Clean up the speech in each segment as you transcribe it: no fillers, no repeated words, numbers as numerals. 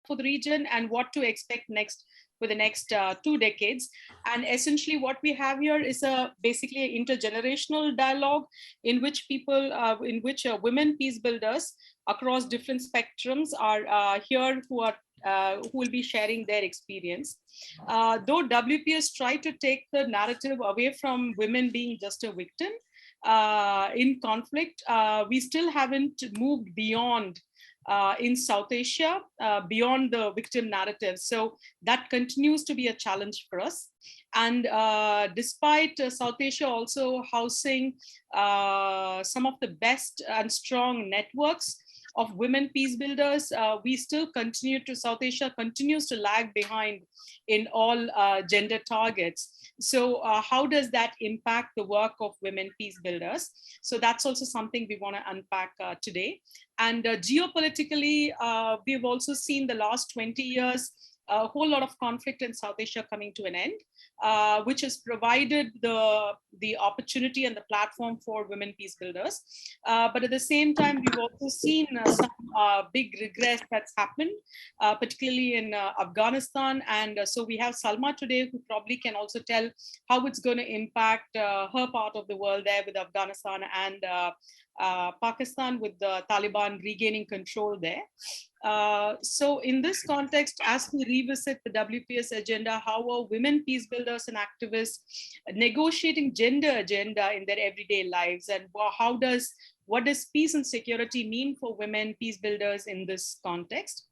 for the region and what to expect next for the next 2 decades. And essentially what we have here is basically an intergenerational dialogue in which women peace builders across different spectrums are here who will be sharing their experience. Though WPS tried to take the narrative away from women being just a victim in conflict, we still haven't moved beyond in South Asia, beyond the victim narrative. So that continues to be a challenge for us. And despite South Asia also housing some of the best and strong networks of women peace builders, we still South Asia continues to lag behind in all gender targets. So how does that impact the work of women peace builders? So that's also something we want to unpack today. And geopolitically, we've also seen the last 20 years, a whole lot of conflict in South Asia coming to an end, which has provided the opportunity and the platform for women peace builders. But at the same time, we've also seen some big regress that's happened, particularly in Afghanistan. And so we have Salma today, who probably can also tell how it's going to impact her part of the world there with Afghanistan and Pakistan, with the Taliban regaining control there. So in this context, as we revisit the WPS agenda, how are women peace builders and activists negotiating gender agenda in their everyday lives, and what does peace and security mean for women peace builders in this context?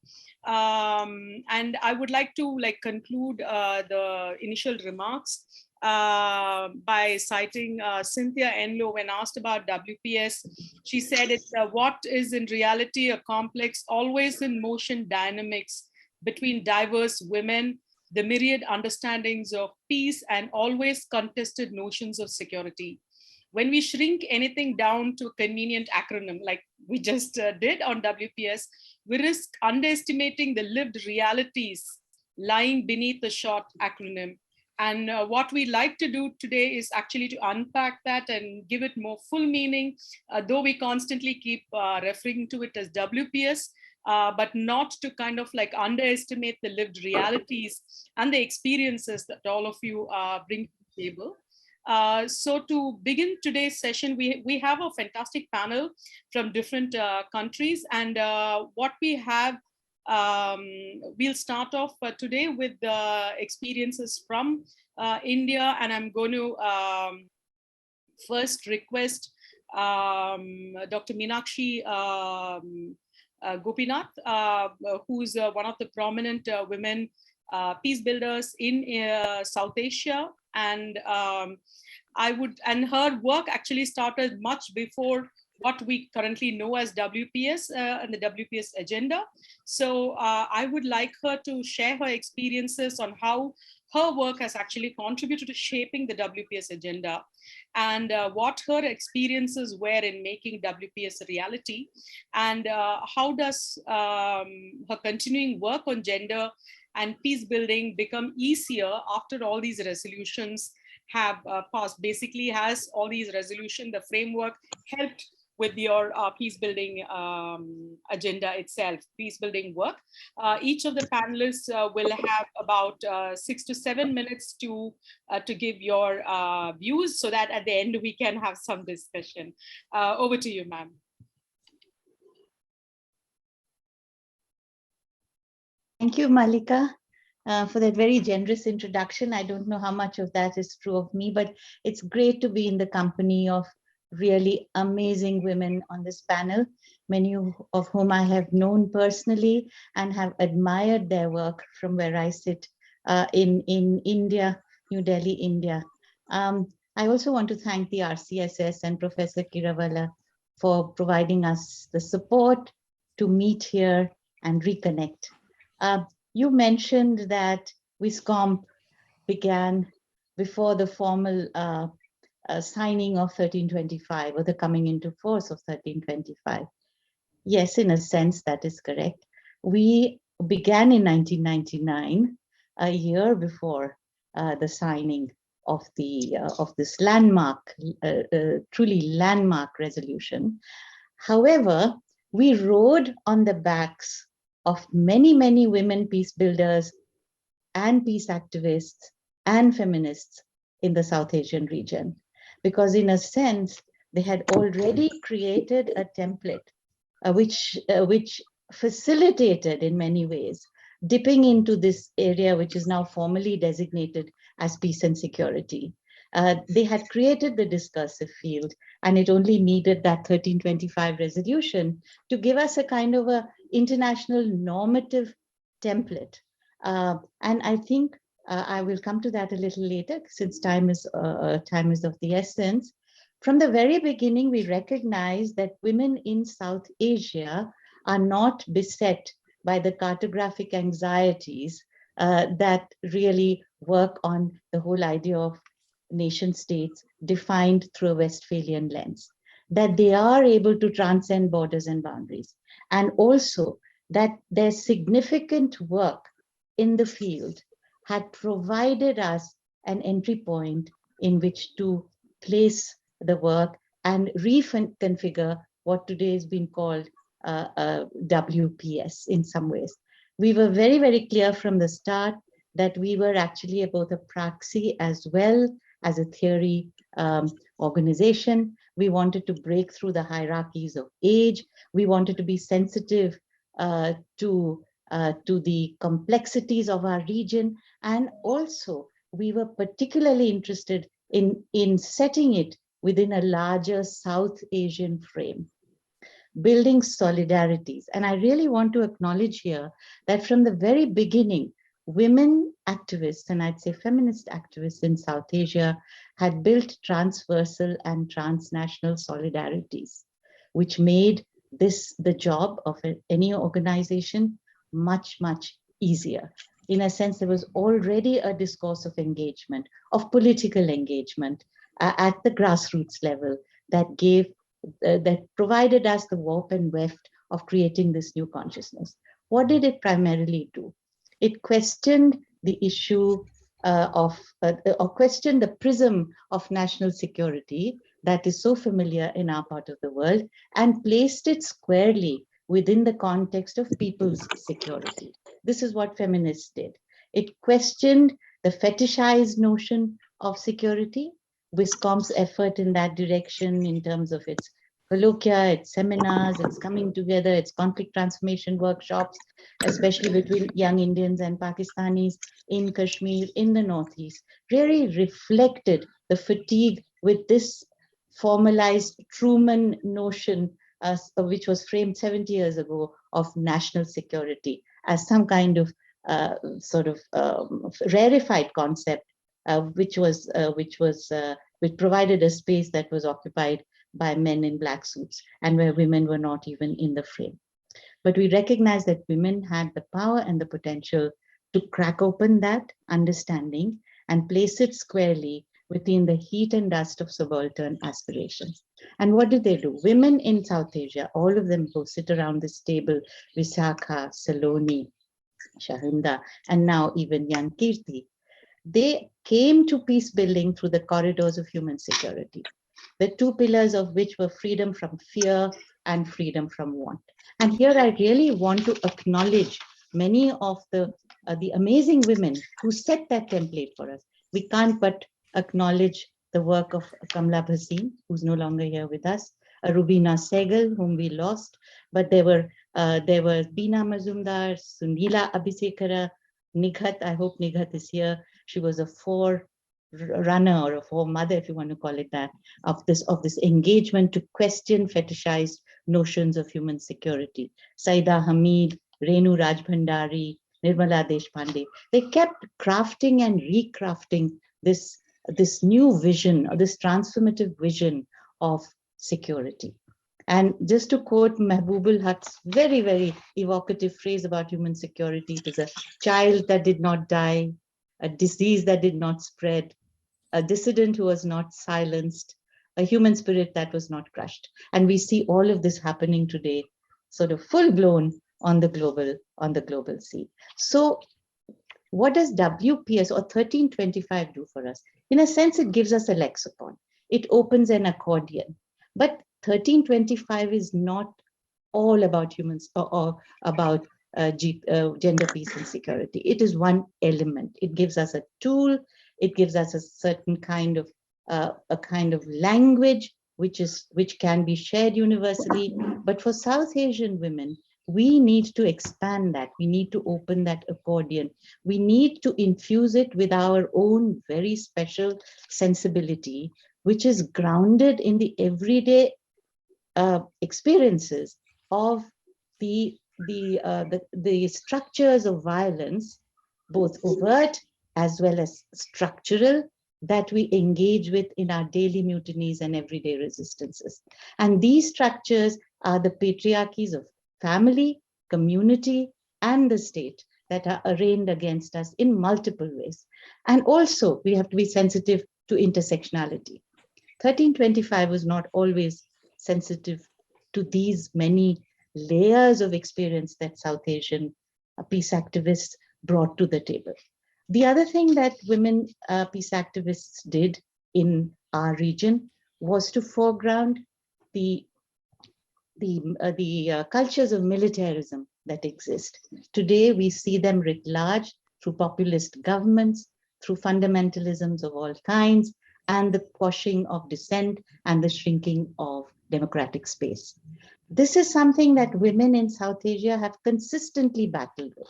And I would like to conclude the initial remarks by citing Cynthia Enlow. When asked about WPS, she said it's what is in reality a complex, always in motion dynamics between diverse women, the myriad understandings of peace, and always contested notions of security. When we shrink anything down to a convenient acronym, like we just did on WPS, we risk underestimating the lived realities lying beneath the short acronym. And what we like to do today is actually to unpack that and give it more full meaning, though we constantly keep referring to it as WPS, but not to kind of underestimate the lived realities and the experiences that all of you bring to the table. So to begin today's session, we have a fantastic panel from different countries, and what we have, we'll start off today with the experiences from India, and I'm going to first request Dr. Meenakshi Gopinath, who's one of the prominent women peace builders in South Asia, and her work actually started much before what we currently know as WPS and the WPS agenda. So I would like her to share her experiences on how her work has actually contributed to shaping the WPS agenda, and what her experiences were in making WPS a reality, and how does her continuing work on gender and peace building become easier after all these resolutions have passed. Basically, has all these resolutions, the framework, helped with your peace building agenda itself, peace building work? Each of the panelists will have about 6 to 7 minutes to give your views, so that at the end we can have some discussion. Over to you, ma'am. Thank you, Malika, for that very generous introduction. I don't know how much of that is true of me, but it's great to be in the company of really amazing women on this panel, many of whom I have known personally and have admired their work from where I sit in India, New Delhi, India. I also want to thank the RCSS and Professor Kirawala for providing us the support to meet here and reconnect. You mentioned that WISCOMP began before the formal signing of 1325, or the coming into force of 1325. Yes, in a sense, that is correct. We began in 1999, a year before the signing of this landmark, truly landmark resolution. However, we rode on the backs of many, many women peace builders and peace activists and feminists in the South Asian region. Because in a sense, they had already created a template which facilitated in many ways dipping into this area, which is now formally designated as peace and security. They had created the discursive field, and it only needed that 1325 resolution to give us a kind of a international normative template. And I think I will come to that a little later, since time is of the essence. From the very beginning, we recognize that women in South Asia are not beset by the cartographic anxieties that really work on the whole idea of nation states defined through a Westphalian lens, that they are able to transcend borders and boundaries, and also that their significant work in the field had provided us an entry point in which to place the work and reconfigure what today has been called WPS in some ways. We were very, very clear from the start that we were actually both a praxis as well as a theory organization. We wanted to break through the hierarchies of age. We wanted to be sensitive to the complexities of our region. And also, we were particularly interested in setting it within a larger South Asian frame, building solidarities. And I really want to acknowledge here that from the very beginning, women activists, and I'd say feminist activists in South Asia, had built transversal and transnational solidarities, which made this the job of any organization much, much easier. In a sense, there was already a discourse of engagement, of political engagement at the grassroots level that gave, that provided us the warp and weft of creating this new consciousness. What did it primarily do? It questioned the issue or questioned the prism of national security that is so familiar in our part of the world, and placed it squarely within the context of people's security. This is what feminists did. It questioned the fetishized notion of security, WISCOMP's effort in that direction in terms of its colloquia, its seminars, its coming together, its conflict transformation workshops, especially between young Indians and Pakistanis in Kashmir, in the Northeast, really reflected the fatigue with this formalized Truman notion, which was framed 70 years ago, of national security as some kind of rarefied concept, which provided a space that was occupied by men in black suits and where women were not even in the frame. But we recognize that women had the power and the potential to crack open that understanding and place it squarely within the heat and dust of subaltern aspirations. And what did they do? Women in South Asia, all of them who sit around this table, Visakha, Saloni, Shahinda, and now even young Kirti, they came to peace building through the corridors of human security, the two pillars of which were freedom from fear and freedom from want. And here I really want to acknowledge many of the amazing women who set that template for us. We can't but acknowledge the work of Kamla Bhasin, who's no longer here with us, Rubina Sehgal, whom we lost, but there were Beena Mazumdar, Sunila Abhisekara, Nighat. I hope Nighat is here. She was a forerunner or a foremother, if you want to call it that, of this engagement to question fetishized notions of human security. Saida Hamid, Renu Rajbhandari, Nirmala Deshpande. They kept crafting and recrafting this new vision, or this transformative vision of security. And just to quote Mahbubul Haq's very, very evocative phrase about human security, it is a child that did not die, a disease that did not spread, a dissident who was not silenced, a human spirit that was not crushed. And we see all of this happening today, sort of full blown on the global scene. So what does WPS or 1325 do for us? In a sense, it gives us a lexicon. It opens an accordion. But 1325 is not all about humans or about gender, peace, and security. It is one element. It gives us a tool. It gives us a certain kind of language which can be shared universally. But for South Asian women, we need to expand that. We need to open that accordion. We need to infuse it with our own very special sensibility, which is grounded in the everyday experiences of the structures of violence, both overt as well as structural, that we engage with in our daily mutinies and everyday resistances. And these structures are the patriarchies of family, community, and the state that are arraigned against us in multiple ways. And also, we have to be sensitive to intersectionality. 1325 was not always sensitive to these many layers of experience that South Asian peace activists brought to the table. The other thing that women peace activists did in our region was to foreground the cultures of militarism that exist. Today, we see them writ large through populist governments, through fundamentalisms of all kinds, and the quashing of dissent and the shrinking of democratic space. This is something that women in South Asia have consistently battled with,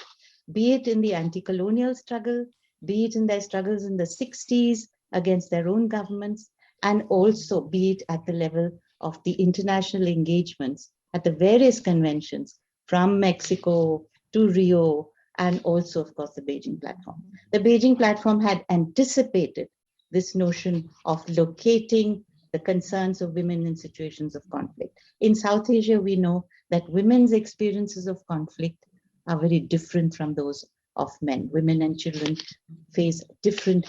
be it in the anti-colonial struggle, be it in their struggles in the 60s against their own governments, and also be it at the level of the international engagements at the various conventions from Mexico to Rio, and also, of course, the Beijing platform. The Beijing platform had anticipated this notion of locating the concerns of women in situations of conflict. In South Asia, we know that women's experiences of conflict are very different from those of men. Women and children face different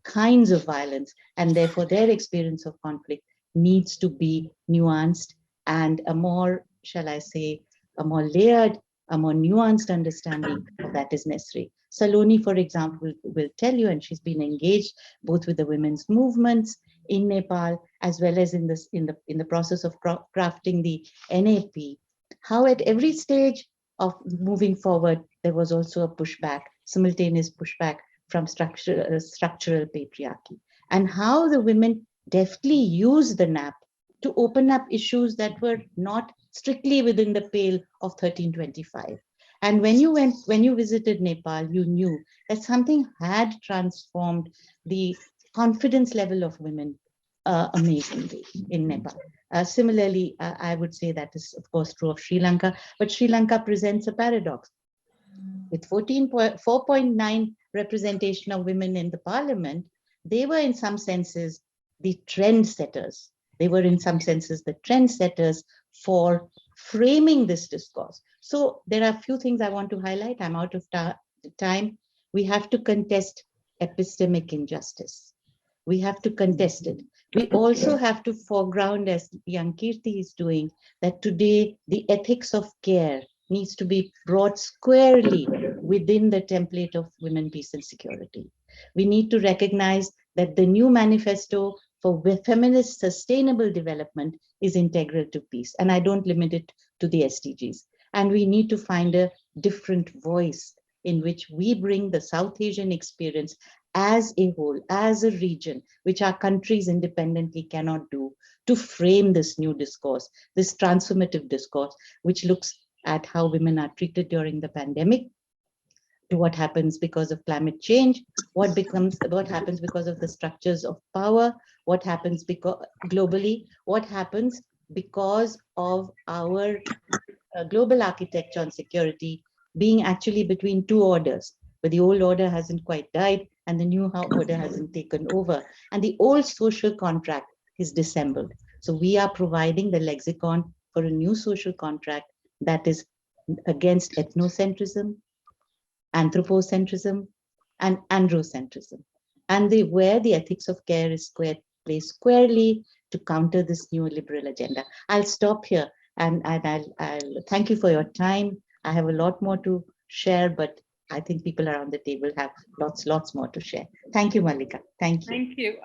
kinds of violence, and therefore their experience of conflict needs to be nuanced, and a more, shall I say, a more layered, a more nuanced understanding of that is necessary. Saloni, for example, will tell you, and she's been engaged both with the women's movements in Nepal as well as in the process of crafting the NAP, how at every stage of moving forward there was also a pushback, simultaneous pushback from structural patriarchy, and how the women deftly used the NAP to open up issues that were not strictly within the pale of 1325. And when you visited Nepal, you knew that something had transformed the confidence level of women amazingly in Nepal. Similarly, I would say that is, of course, true of Sri Lanka, but Sri Lanka presents a paradox. With 4.9 representation of women in the parliament, they were in some senses the trendsetters. They were in some senses the trendsetters for framing this discourse. So there are a few things I want to highlight. I'm out of time. We have to contest epistemic injustice. We have to contest it. We also have to foreground, as young Kirti is doing, that today the ethics of care needs to be brought squarely within the template of women, peace, and security. We need to recognize that the new manifesto for feminist sustainable development is integral to peace. And I don't limit it to the SDGs. And we need to find a different voice in which we bring the South Asian experience as a whole, as a region, which our countries independently cannot do, to frame this new discourse, this transformative discourse, which looks at how women are treated during the pandemic, to what happens because of climate change, what happens because of the structures of power, what happens globally, what happens because of our global architecture on security being actually between two orders, but the old order hasn't quite died and the new order hasn't taken over, and the old social contract is dissembled. So we are providing the lexicon for a new social contract that is against ethnocentrism, anthropocentrism, and androcentrism, and where the ethics of care is placed squarely to counter this neoliberal agenda. I'll stop here, and I'll thank you for your time. I have a lot more to share, but I think people around the table have lots more to share. Thank you, Malika. Thank you.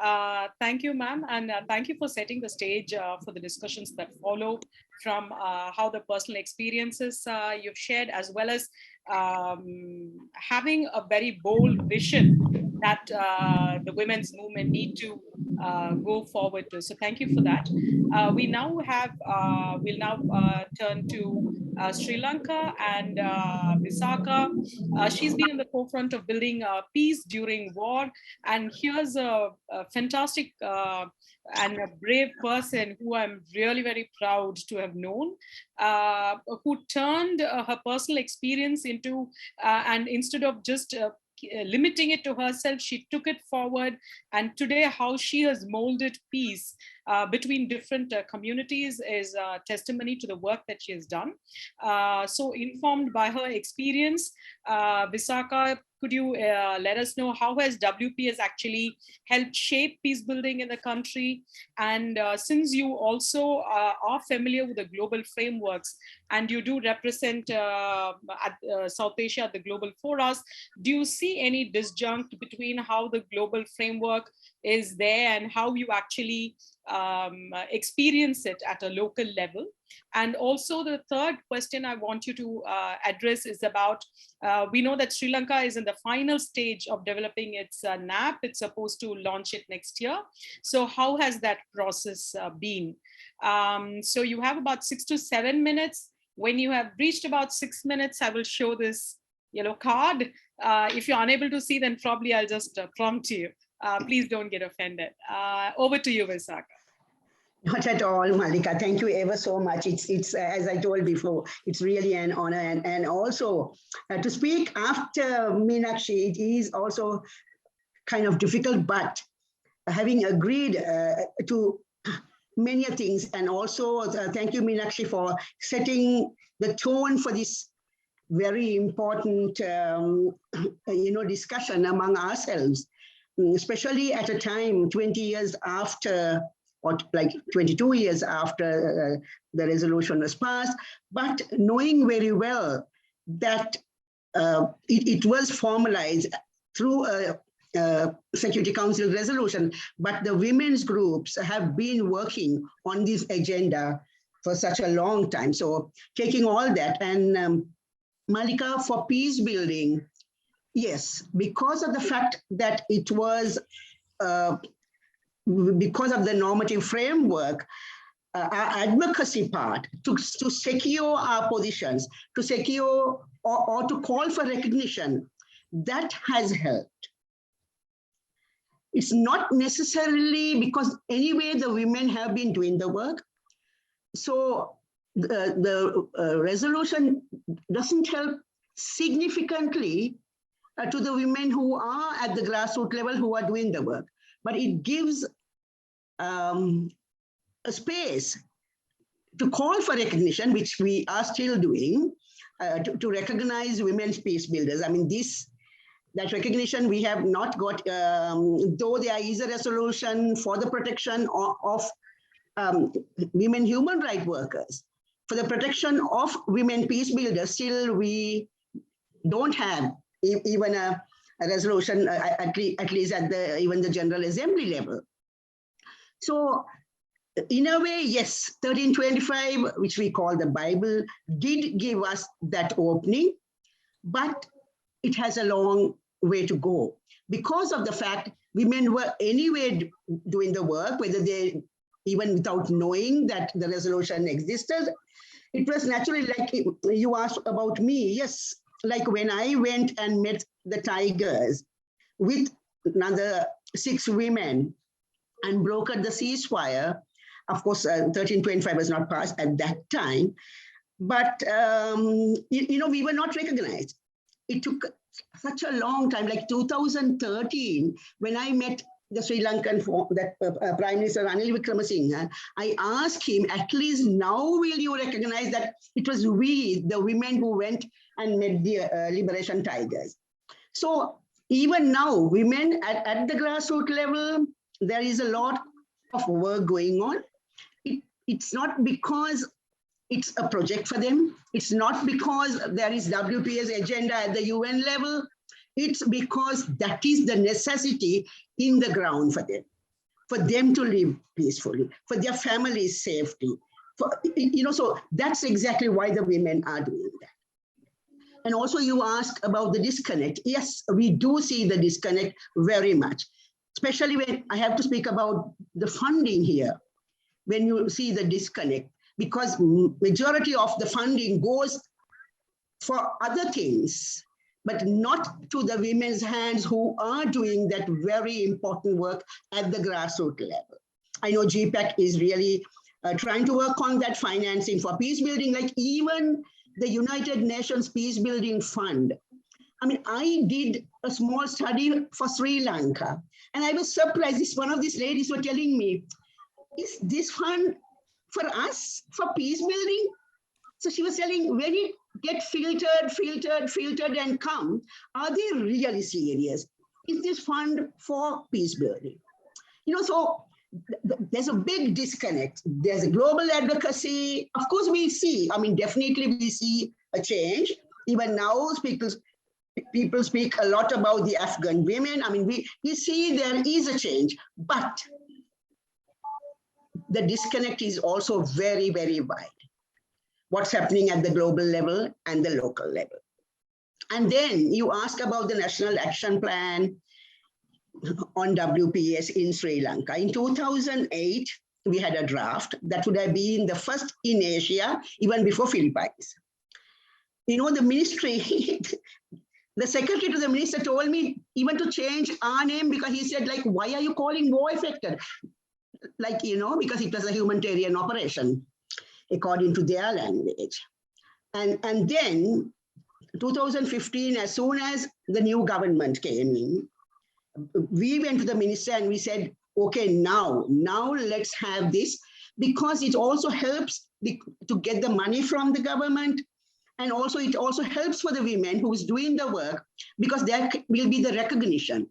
Thank you, ma'am, and thank you for setting the stage for the discussions that follow. from how the personal experiences you've shared, as well as having a very bold vision that the women's movement need to go forward to. So thank you for that. We'll now turn to Sri Lanka and Visakha. She's been in the forefront of building peace during war. And here's a fantastic and a brave person who I'm really very proud to have known, who turned her personal experience into, and instead of just limiting it to herself, she took it forward. And today, how she has molded peace between different communities is a testimony to the work that she has done. So informed by her experience, Visakha, could you let us know how has WPS actually helped shape peace building in the country? And since you also are familiar with the global frameworks and you do represent South Asia at the global forums, do you see any disjunct between how the global framework is there and how you actually experience it at a local level? And also the third question I want you to address is about, we know that Sri Lanka is in the final stage of developing its NAP. It's supposed to launch it next year. So how has that process been? So you have about 6 to 7 minutes. When you have reached about 6 minutes, I will show this yellow card. If you're unable to see, then probably I'll just prompt you. Please don't get offended. Over to you, Visakha. Not at all, Malika. Thank you ever so much. It's as I told before, it's really an honor. And also to speak after Meenakshi, it is also kind of difficult, but having agreed to many things, and also thank you, Meenakshi, for setting the tone for this very important discussion among ourselves, especially at a time 20 years after, or like 22 years after the resolution was passed, but knowing very well that it was formalized through a Security Council resolution, but the women's groups have been working on this agenda for such a long time. So taking all that, and Malika, for peace building, yes, because of the fact that it was because of the normative framework, our advocacy part to secure our positions, to secure or to call for recognition, that has helped. It's not necessarily because anyway the women have been doing the work. So the resolution doesn't help significantly to the women who are at the grassroots level who are doing the work, but it gives a space to call for recognition, which we are still doing, to recognize women's peace builders. I mean, that recognition we have not got, though there is a resolution for the protection of women human rights workers, for the protection of women peace builders, still we don't have even a resolution, at least at even the General Assembly level. So in a way, yes, 1325, which we call the Bible, did give us that opening, but it has a long way to go because of the fact women were anyway doing the work, whether they, even without knowing that the resolution existed. It was naturally, like you asked about me, yes, like when I went and met the Tigers with another 6 women and brokered the ceasefire. Of course, 1325 was not passed at that time, but we were not recognized. It took such a long time, like 2013, when I met the Sri Lankan Prime Minister Ranil Wickremesinghe, I asked him, at least now will you recognize that it was we, the women, who went and met the Liberation Tigers. So even now, women at the grassroots level, there is a lot of work going on. It's not because it's a project for them. It's not because there is WPS agenda at the UN level. It's because that is the necessity in the ground for them to live peacefully, for their family's safety, So that's exactly why the women are doing that. And also you ask about the disconnect. Yes, we do see the disconnect very much, especially when I have to speak about the funding here, when you see the disconnect, because majority of the funding goes for other things, but not to the women's hands who are doing that very important work at the grassroots level. I know GPPAC is really trying to work on that financing for peace building, like even the United Nations Peacebuilding Fund. I mean, I did a small study for Sri Lanka, and I was surprised. One of these ladies were telling me, is this fund for us, for peace building? So she was telling, when it get filtered and come, are they really serious? Is this fund for peace building? So there's a big disconnect. There's a global advocacy. Of course, we see, definitely we see a change. Even now, people speak a lot about the Afghan women. We see there is a change, but the disconnect is also very, very wide. What's happening at the global level and the local level. And then you ask about the National Action Plan on WPS in Sri Lanka. In 2008, we had a draft that would have been the first in Asia, even before Philippines. The ministry, the secretary to the minister told me even to change our name, because he said, like, why are you calling war affected? Like, because it was a humanitarian operation, according to their language. And then 2015, as soon as the new government came in, we went to the minister and we said, okay, now let's have this, because it also helps to get the money from the government. And also it also helps for the women who's doing the work, because there will be the recognition.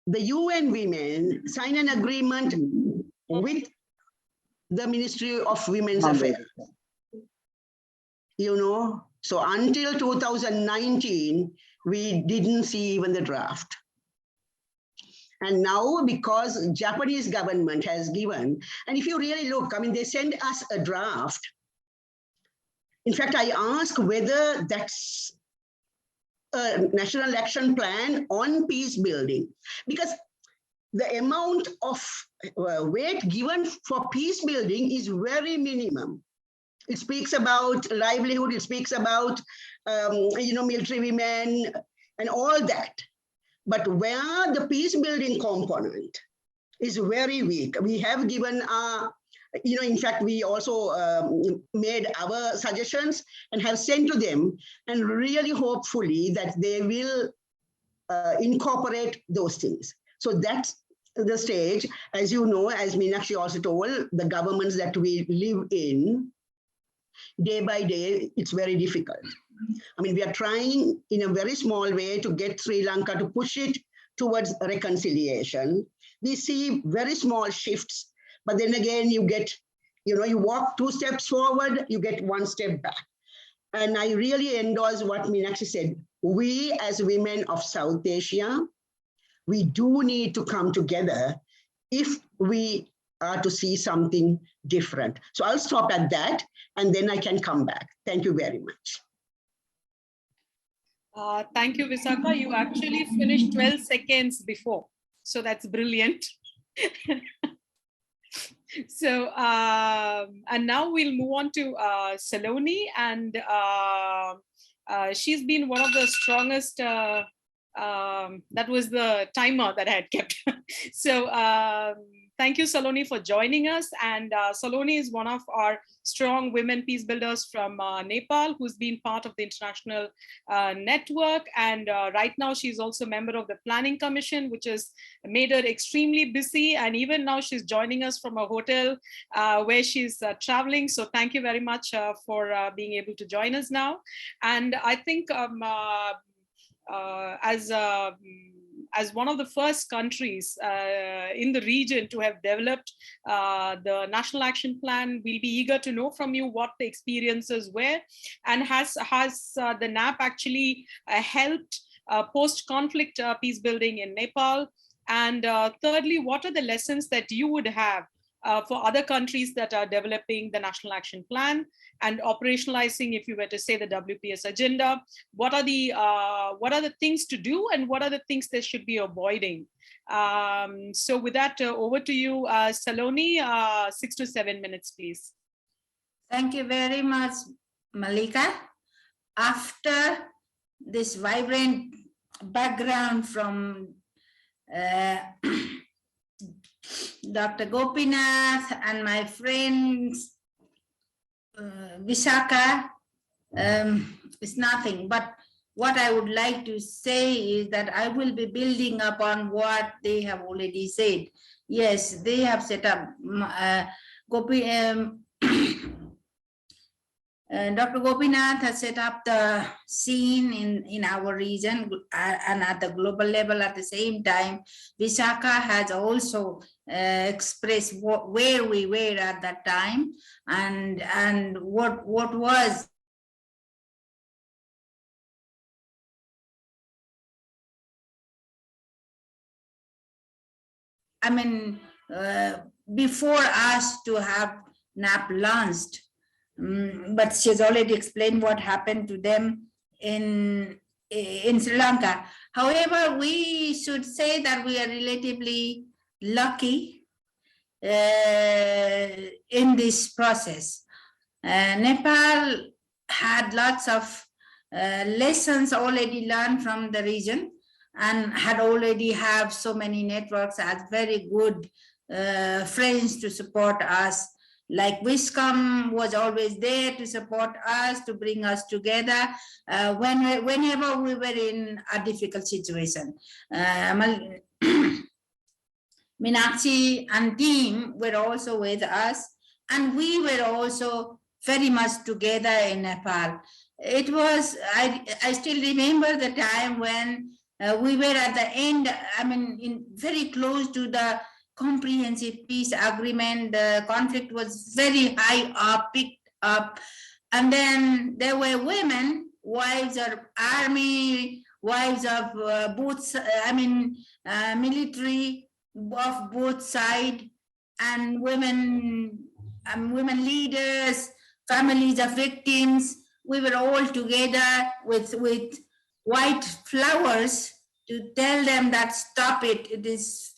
The UN women sign an agreement with the Ministry of Women's Affairs. So until 2019, we didn't see even the draft. And now, because Japanese government has given, and if you really look, they send us a draft. In fact, I ask whether that's a national action plan on peace building, because the amount of weight given for peace building is very minimum. It speaks about livelihood, it speaks about military women and all that. But where the peace building component is very weak, we have given our, in fact, we also made our suggestions and have sent to them, and really hopefully that they will incorporate those things. So that's the stage. As you know, as Meenakshi also told, the governments that we live in, day by day, it's very difficult. We are trying in a very small way to get Sri Lanka to push it towards reconciliation. We see very small shifts, but then again, you get, you walk 2 steps forward, you get 1 step back. And I really endorse what Meenakshi said. We as women of South Asia, we do need to come together if we are to see something different. So I'll stop at that, and then I can come back. Thank you very much. Thank you, Visakha. You actually finished 12 seconds before. So that's brilliant. So, and now we'll move on to Saloni, and she's been one of the strongest, that was the timer that I had kept. So thank you, Saloni, for joining us. And Saloni is one of our strong women peace builders from Nepal, who's been part of the international network. And right now she's also a member of the Planning Commission, which has made her extremely busy. And even now she's joining us from a hotel where she's traveling. So thank you very much for being able to join us now. And I think as one of the first countries in the region to have developed the National Action Plan, we'll be eager to know from you what the experiences were, and has the NAP actually helped post-conflict peace building in Nepal? And thirdly, what are the lessons that you would have for other countries that are developing the National Action Plan and operationalizing, if you were to say, the WPS agenda? What are the things to do, and what are the things they should be avoiding? So with that, over to you, Saloni, 6 to 7 minutes, please. Thank you very much, Malika. After this vibrant background from Dr. Gopinath and my friends, Visakha, is nothing. But what I would like to say is that I will be building upon what they have already said. Yes, they have set up, Dr. Gopinath has set up the scene in our region and at the global level. At the same time, Visakha has also expressed where we were at that time and what was before us to have NAP launched. But she has already explained what happened to them in Sri Lanka. However, we should say that we are relatively lucky in this process. Nepal had lots of lessons already learned from the region and had already have so many networks as very good friends to support us. Like WISCOMP was always there to support us, to bring us together whenever we were in a difficult situation. Meenakshi and team were also with us, and we were also very much together in Nepal. It was, I still remember the time when we were at the end, very close to the comprehensive peace agreement. The conflict was very high up, picked up, and then there were women, wives of army, wives of military of both sides, and women leaders, families of victims. We were all together with white flowers to tell them that stop it, it is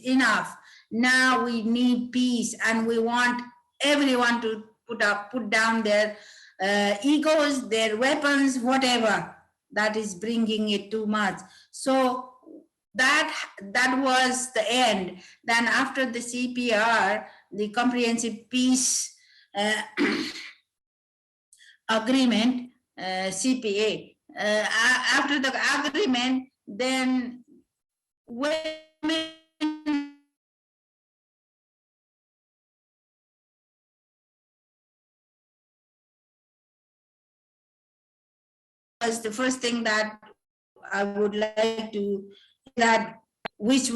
enough. Now we need peace, and we want everyone to put down their egos, their weapons, whatever that is bringing it too much. So that was the end. Then after the CPR, the Comprehensive Peace Agreement, CPA, after the agreement, then women was the first thing that I would like to, that which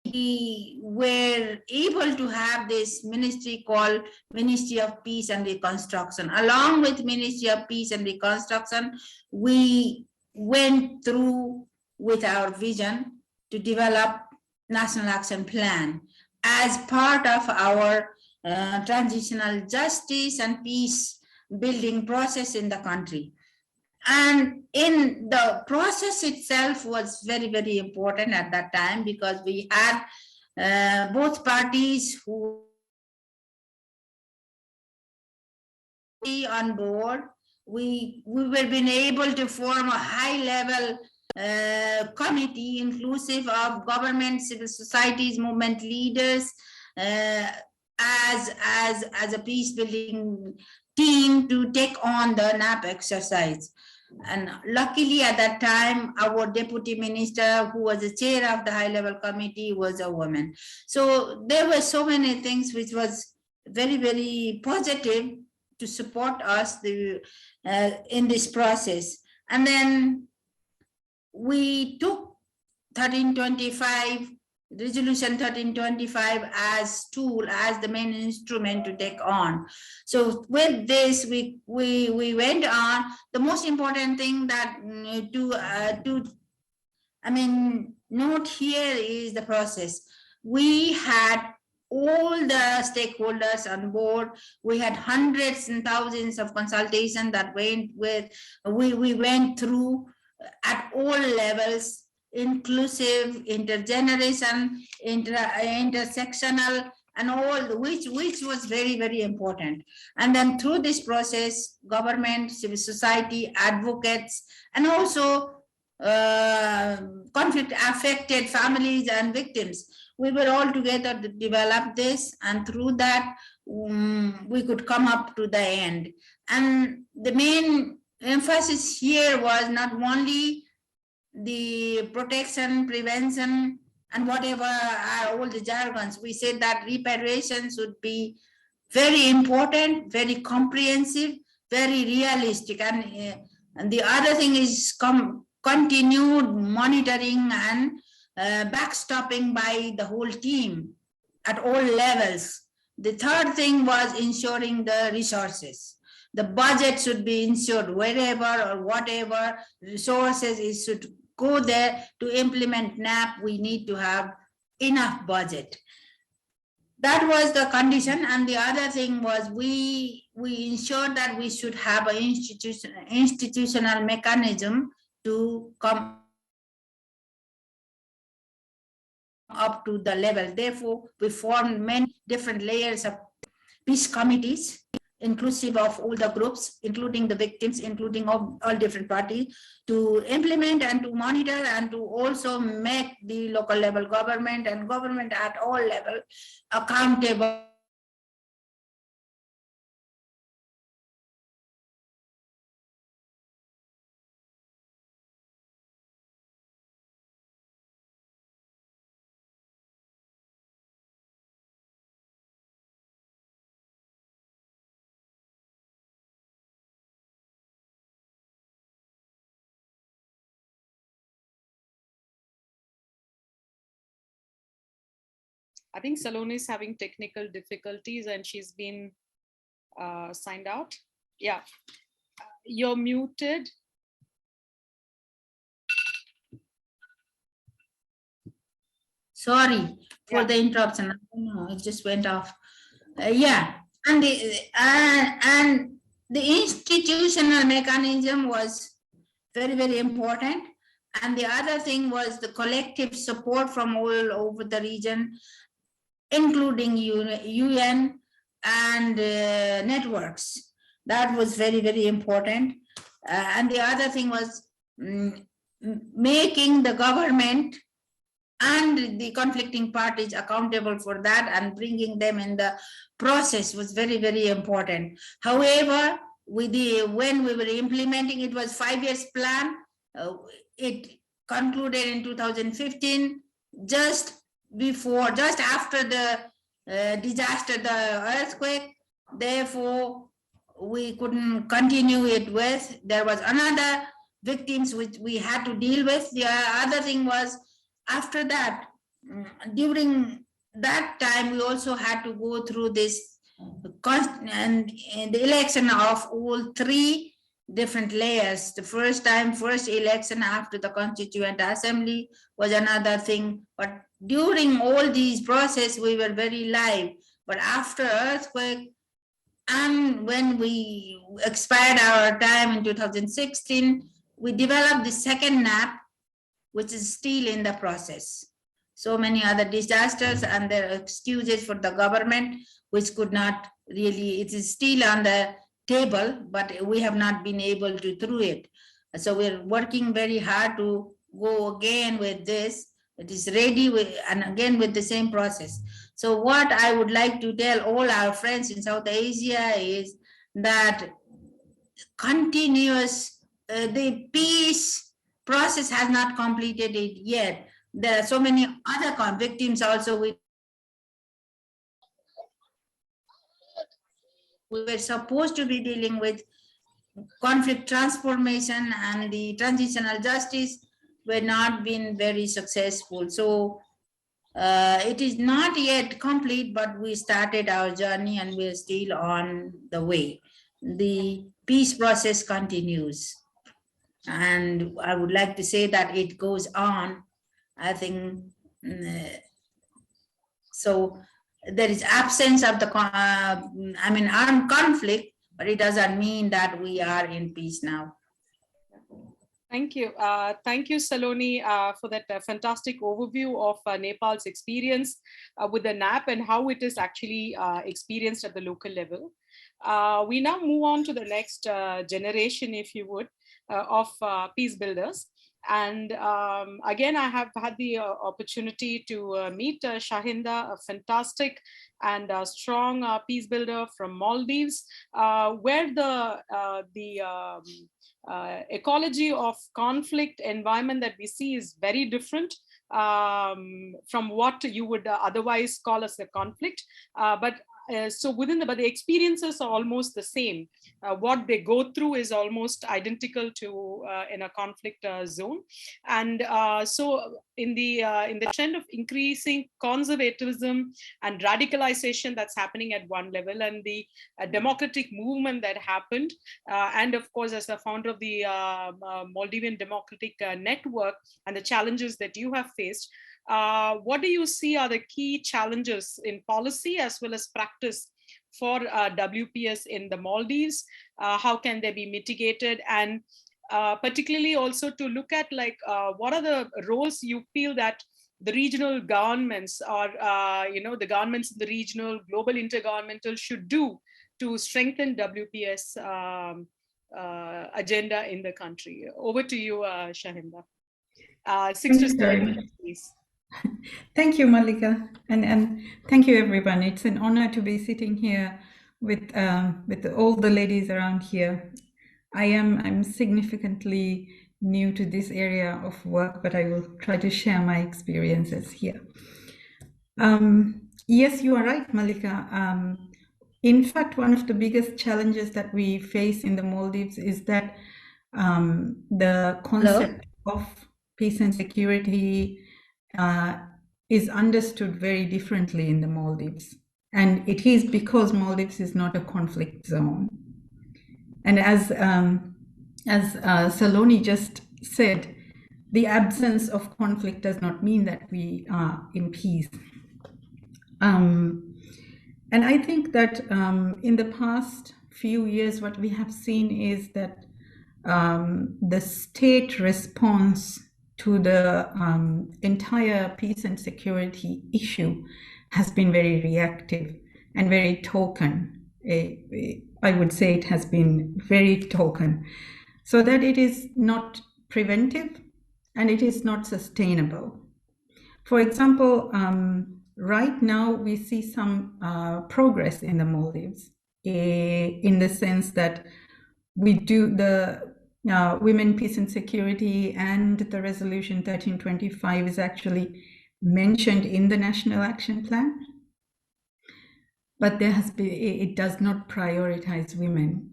we were able to have this ministry called Ministry of Peace and Reconstruction. Along with Ministry of Peace and Reconstruction, we went through with our vision to develop National Action Plan as part of our transitional justice and peace building process in the country. And in the process itself was very, very important at that time, because we had both parties who were on board. We were being able to form a high-level committee inclusive of government, civil societies, movement leaders, as a peace building team to take on the NAP exercise. And luckily at that time, our deputy minister, who was the chair of the high-level committee, was a woman. So there were so many things which was very, very positive to support us in this process. And then we took 1325, Resolution 1325 as tool, as the main instrument to take on. So with this, we went on. The most important thing that to I mean, note here is the process. We had all the stakeholders on board. We had hundreds and thousands of consultations that we went through at all levels, inclusive, intergeneration, intersectional, and all, which was very, very important. And then through this process, government, civil society, advocates, and also conflict affected families and victims, we were all together to develop this, and through that we could come up to the end. And the main emphasis here was not only the protection, prevention, and whatever are all the jargons. We said that reparations would be very important, very comprehensive, very realistic, and the other thing is continued monitoring and backstopping by the whole team at all levels. The third thing was ensuring the resources. The budget should be ensured wherever or whatever resources is should go there to implement NAP. We need to have enough budget. That was the condition. And the other thing was we ensured that we should have an institutional mechanism to come up to the level. Therefore, we formed many different layers of peace committees, inclusive of all the groups, including the victims, including all different parties, to implement and to monitor and to also make the local level government and government at all levels accountable. I think Saloni is having technical difficulties and she's been signed out. Yeah, you're muted. Sorry for the interruption. No, it just went off. Yeah, and the institutional mechanism was very, very important. And the other thing was the collective support from all over the region, including UN and networks. That was very, very important. And the other thing was making the government and the conflicting parties accountable for that, and bringing them in the process was very, very important. However, when we were implementing, it was 5 years plan. It concluded in 2015, just after the disaster, the earthquake. Therefore, we couldn't continue it with. There was another victims which we had to deal with. The other thing was, after that, during that time, we also had to go through this and the election of all three different layers. The first election after the Constituent Assembly was another thing. But during all these process, we were very live. But after earthquake, and when we expired our time in 2016, we developed the second NAP, which is still in the process. So many other disasters and their excuses for the government, which could not really, it is still on the table, but we have not been able to through it. So we're working very hard to go again with this. It is ready and again with the same process. So what I would like to tell all our friends in South Asia is that continuous, the peace process has not completed it yet. There are so many other victims also. We were supposed to be dealing with conflict transformation and the transitional justice were not been very successful. So it is not yet complete, but we started our journey and we're still on the way. The peace process continues. And I would like to say that it goes on. I think so. There is absence of the armed conflict, but it doesn't mean that we are in peace now. Thank you. Thank you, Saloni, for that fantastic overview of Nepal's experience with the NAP and how it is actually experienced at the local level. We now move on to the next generation, if you would, of peace builders. And again, I have had the opportunity to meet Shahinda, a fantastic and strong peace builder from Maldives, where the ecology of conflict environment that we see is very different from what you would otherwise call as a conflict. So but the experiences are almost the same. What they go through is almost identical to in a conflict zone. And so in the trend of increasing conservatism and radicalization that's happening at one level, and the democratic movement that happened, and of course, as the founder of the Maldivian Democratic Network, and the challenges that you have faced, what do you see are the key challenges in policy as well as practice for WPS in the Maldives? How can they be mitigated? And particularly also to look at what are the roles you feel that the regional governments or the governments in the regional, global, intergovernmental should do to strengthen WPS agenda in the country? Over to you, Shahinda. 6 to 7 minutes, please. Thank you, Malika, and thank you, everyone. It's an honor to be sitting here with all the ladies around here. I'm significantly new to this area of work, but I will try to share my experiences here. Yes, you are right, Malika. In fact, one of the biggest challenges that we face in the Maldives is that the concept of peace and security is understood very differently in the Maldives. And it is because Maldives is not a conflict zone. And as Saloni just said, the absence of conflict does not mean that we are in peace. And I think that in the past few years, what we have seen is that the state response to the entire peace and security issue has been very reactive and very token. I would say it has been very token, so that it is not preventive and it is not sustainable. For example, right now we see some progress in the Maldives in the sense that we do the Women, Peace and Security, and the Resolution 1325 is actually mentioned in the National Action Plan, but it does not prioritize women.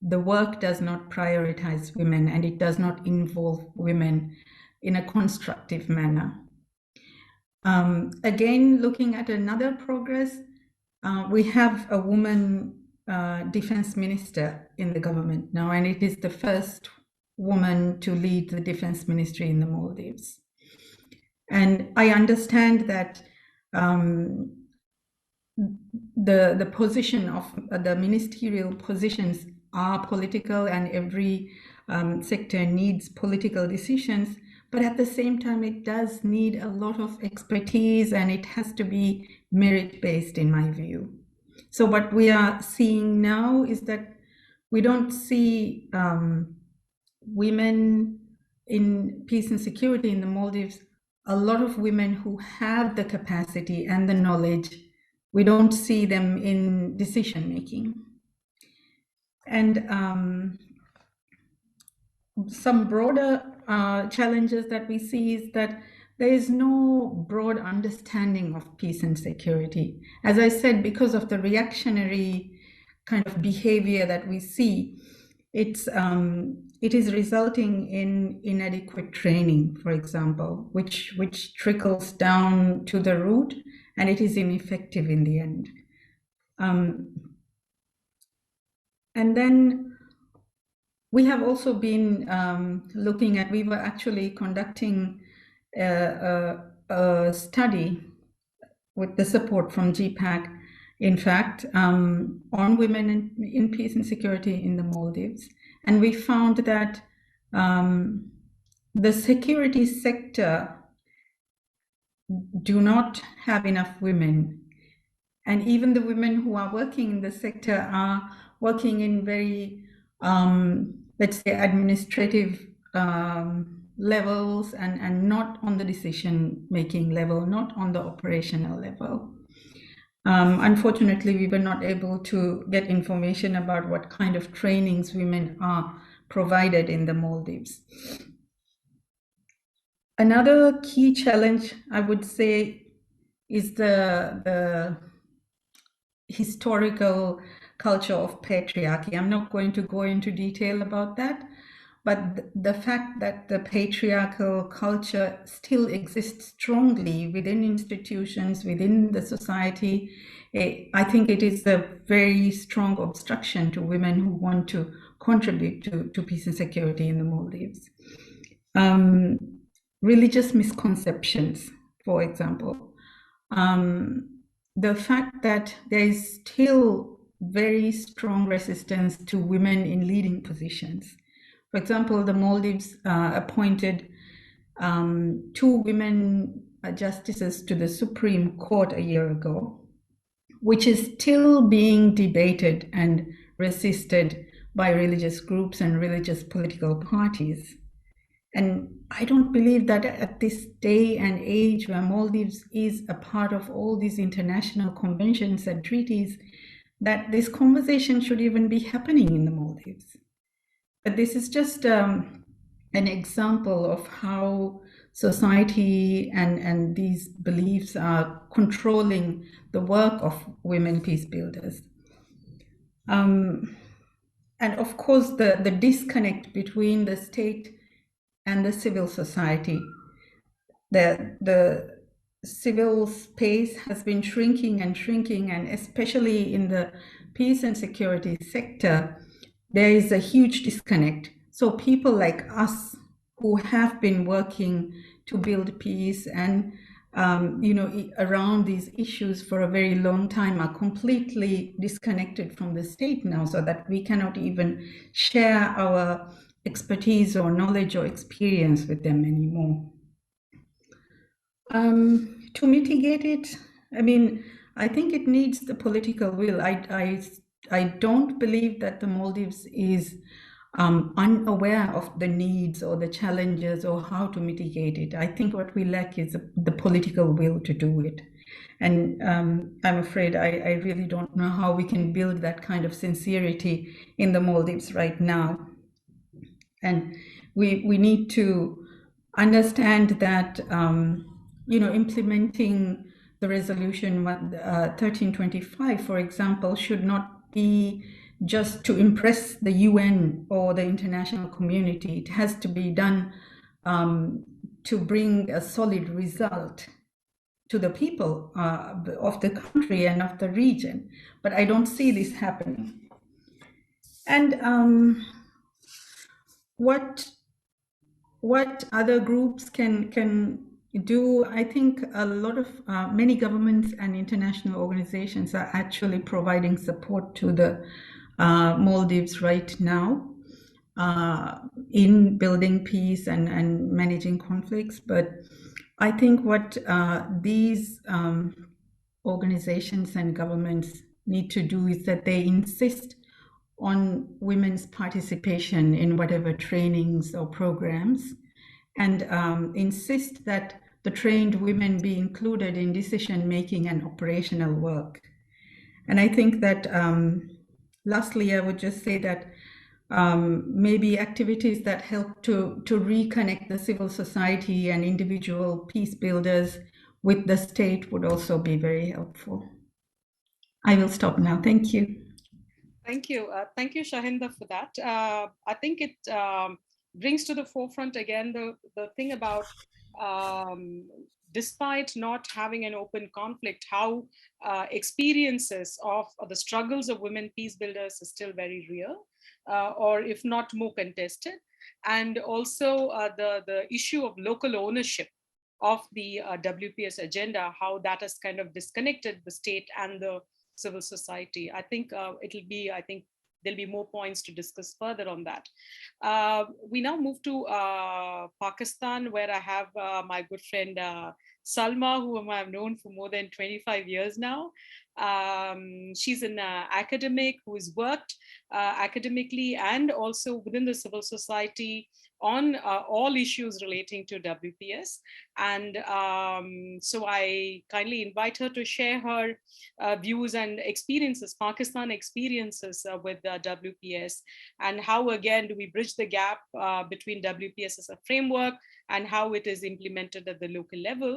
The work does not prioritize women, and it does not involve women in a constructive manner. Again, looking at another progress, we have a woman defense minister in the government now, and it is the first woman to lead the defense ministry in the Maldives. And I understand that the position of the ministerial positions are political, and every sector needs political decisions, but at the same time it does need a lot of expertise, and it has to be merit-based in my view. So what we are seeing now is that we don't see women in peace and security in the Maldives, a lot of women who have the capacity and the knowledge. We don't see them in decision making. And some broader challenges that we see is that there is no broad understanding of peace and security. As I said, because of the reactionary kind of behavior that we see, it is resulting in inadequate training, for example, which trickles down to the root, and it is ineffective in the end. And then we have also been looking at, we were actually conducting a study with the support from GPPAC, in fact, on women in peace and security in the Maldives. And we found that the security sector do not have enough women. And even the women who are working in the sector are working in very, let's say, administrative levels and not on the decision-making level, not on the operational level. Unfortunately, we were not able to get information about what kind of trainings women are provided in the Maldives. Another key challenge, I would say, is the historical culture of patriarchy. I'm not going to go into detail about that, but the fact that the patriarchal culture still exists strongly within institutions, within the society, I think it is a very strong obstruction to women who want to contribute to peace and security in the Maldives. Religious misconceptions, for example. The fact that there is still very strong resistance to women in leading positions. For example, the Maldives appointed 2 women justices to the Supreme Court a year ago, which is still being debated and resisted by religious groups and religious political parties. And I don't believe that at this day and age where Maldives is a part of all these international conventions and treaties, that this conversation should even be happening in the Maldives. But this is just an example of how society and these beliefs are controlling the work of women peacebuilders. And of course, the disconnect between the state and the civil society. The civil space has been shrinking and shrinking, and especially in the peace and security sector, there is a huge disconnect. So people like us who have been working to build peace and around these issues for a very long time are completely disconnected from the state now, so that we cannot even share our expertise or knowledge or experience with them anymore. To mitigate it, I mean, I think it needs the political will. I don't believe that the Maldives is unaware of the needs or the challenges or how to mitigate it. I think what we lack is the political will to do it. And I'm afraid I really don't know how we can build that kind of sincerity in the Maldives right now. And we need to understand that, implementing the resolution 1325, for example, should not be just to impress the UN or the international community. It has to be done to bring a solid result to the people of the country and of the region. But I don't see this happening. And what other groups can do? I think a lot of many governments and international organizations are actually providing support to the Maldives right now in building peace and managing conflicts. But I think what these organizations and governments need to do is that they insist on women's participation in whatever trainings or programs, and insist that the trained women be included in decision-making and operational work. And I think that, lastly, I would just say that maybe activities that help to reconnect the civil society and individual peace builders with the state would also be very helpful. I will stop now. Thank you. Thank you. Thank you, Shahinda, for that. I think it brings to the forefront again the thing about despite not having an open conflict, how experiences of the struggles of women peace builders is still very real, or if not more contested. And also the issue of local ownership of the WPS agenda, how that has kind of disconnected the state and the civil society. I think there'll be more points to discuss further on that. We now move to Pakistan, where I have my good friend Salma, whom I've known for more than 25 years now. She's an academic who has worked academically and also within the civil society on all issues relating to WPS. And so I kindly invite her to share her views and experiences, Pakistan experiences with WPS, and how again do we bridge the gap between WPS as a framework and how it is implemented at the local level.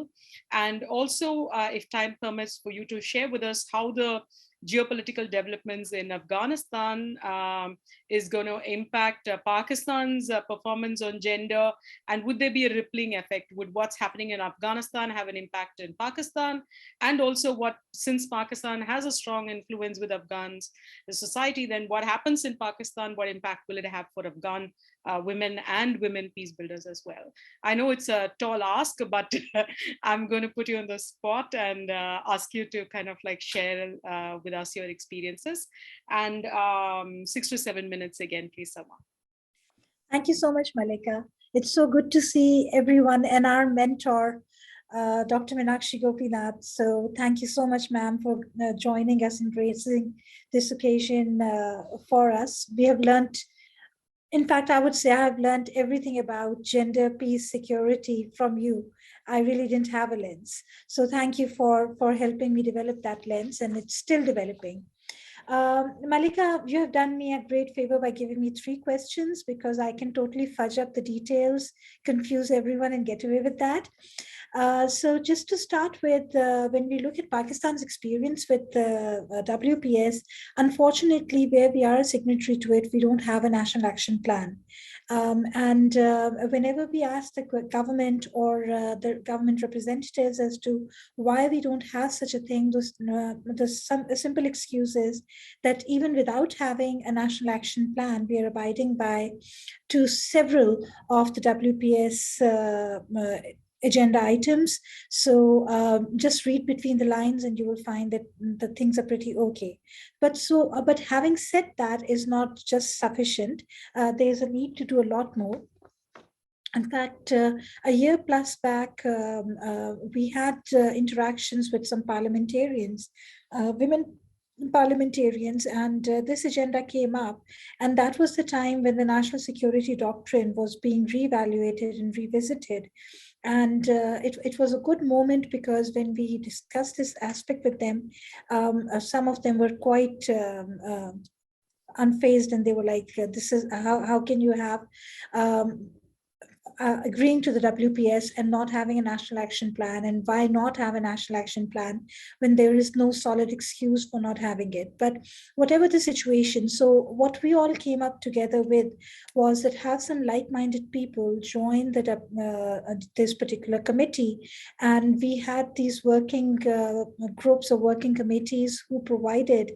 And also, if time permits, for you to share with us how the geopolitical developments in Afghanistan is going to impact Pakistan's performance on gender, and would there be a rippling effect? Would what's happening in Afghanistan have an impact in Pakistan? And also, what, since Pakistan has a strong influence with Afghans, the society, then what happens in Pakistan? What impact will it have for Afghan women and women peace builders as well? I know it's a tall ask, but I'm going to put you on the spot and ask you to kind of like share with us your experiences. And 6 to 7 minutes again, please, Sama. Thank you so much, Malika. It's so good to see everyone and our mentor, Dr. Meenakshi Gopinath. So thank you so much, ma'am, for joining us and gracing this occasion for us. We have learned, in fact, I would say I have learned everything about gender, peace, security from you. I really didn't have a lens. So thank you for helping me develop that lens, and it's still developing. Malika, you have done me a great favor by giving me 3 questions, because I can totally fudge up the details, confuse everyone, and get away with that. So just to start with, when we look at Pakistan's experience with WPS, unfortunately, where we are a signatory to it, we don't have a national action plan. And whenever we ask the government or the government representatives as to why we don't have such a thing, the simple excuse is that even without having a national action plan, we are abiding by to several of the WPS agenda items. So just read between the lines and you will find that the things are pretty okay. But having said that is not just sufficient. There's a need to do a lot more. In fact, a year plus back, we had interactions with some parliamentarians, women parliamentarians, and this agenda came up. And that was the time when the national security doctrine was being reevaluated and revisited. And it was a good moment, because when we discussed this aspect with them, some of them were quite unfazed, and they were like, this is how can you have agreeing to the WPS and not having a national action plan, and why not have a national action plan when there is no solid excuse for not having it. But whatever the situation, so what we all came up together with was that have some like-minded people join this particular committee, and we had these working groups or working committees who provided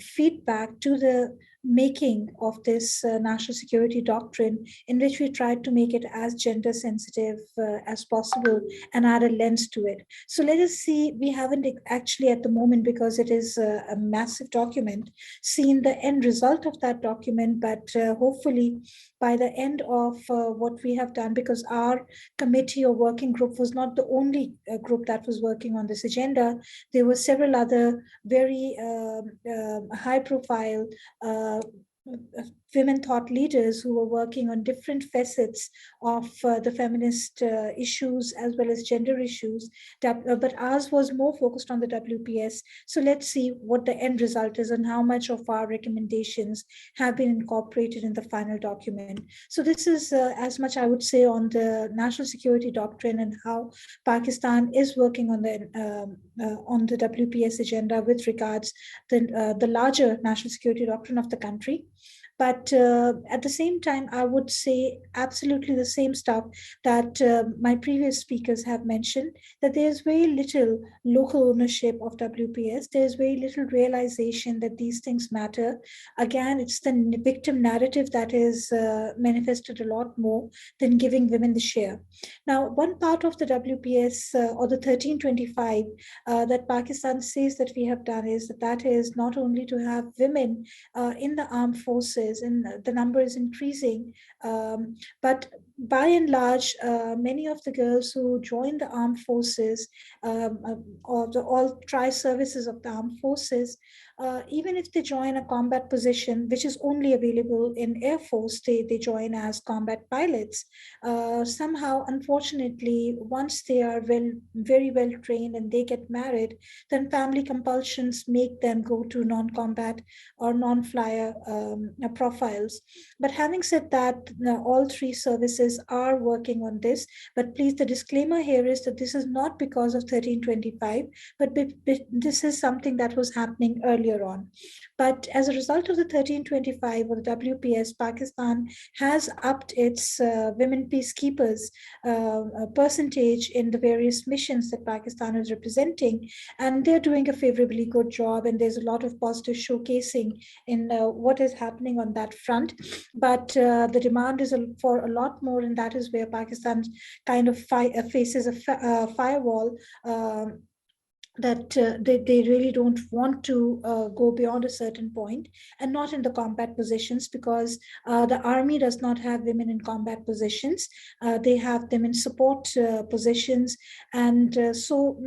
feedback to the making of this national security doctrine, in which we tried to make it as gender sensitive as possible and add a lens to it. So let us see, we haven't actually at the moment, because it is a massive document, seen the end result of that document, but hopefully by the end of what we have done, because our committee or working group was not the only group that was working on this agenda. There were several other very high profile women thought leaders who were working on different facets of the feminist issues as well as gender issues, but ours was more focused on the WPS. So let's see what the end result is and how much of our recommendations have been incorporated in the final document. So this is as much I would say on the national security doctrine and how Pakistan is working on the WPS agenda with regards to the larger national security doctrine of the country. But at the same time, I would say absolutely the same stuff that my previous speakers have mentioned, that there's very little local ownership of WPS. There's very little realization that these things matter. Again, it's the victim narrative that is manifested a lot more than giving women the share. Now, one part of the WPS or the 1325 that Pakistan says that we have done is that is not only to have women in the armed forces, and the number is increasing, but by and large, many of the girls who join the armed forces or all tri-services of the armed forces, even if they join a combat position, which is only available in Air Force, they join as combat pilots. Somehow, unfortunately, once they are very well trained and they get married, then family compulsions make them go to non-combat or non-flyer profiles. But having said that, all three services are working on this. But please, the disclaimer here is that this is not because of 1325, but this is something that was happening earlier on. But as a result of the 1325 or the WPS, Pakistan has upped its women peacekeepers percentage in the various missions that Pakistan is representing, and they're doing a favorably good job, and there's a lot of positive showcasing in what is happening on that front. But the demand is for a lot more, and that is where Pakistan kind of faces a firewall. That they really don't want to go beyond a certain point, and not in the combat positions, because the army does not have women in combat positions. They have them in support positions, and so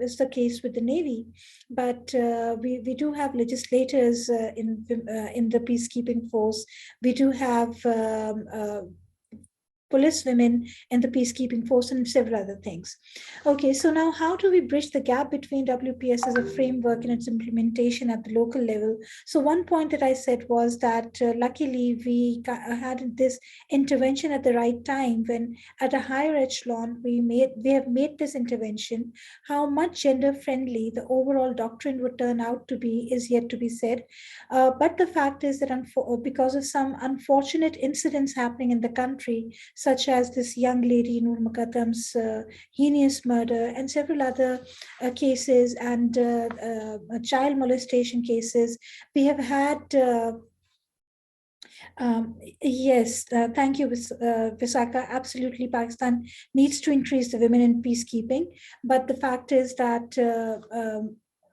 is the case with the Navy. But we do have legislators in the peacekeeping force. We do have police women in the peacekeeping force, and several other things. Okay, so now how do we bridge the gap between WPS as a framework and its implementation at the local level? So one point that I said was that luckily we had this intervention at the right time, when at a higher echelon we have made this intervention. How much gender friendly the overall doctrine would turn out to be is yet to be said. But the fact is that because of some unfortunate incidents happening in the country, such as this young lady, Noor Muqaddam's heinous murder, and several other cases, and child molestation cases, we have had yes, thank you, Visakha. Absolutely, Pakistan needs to increase the women in peacekeeping. But the fact is that,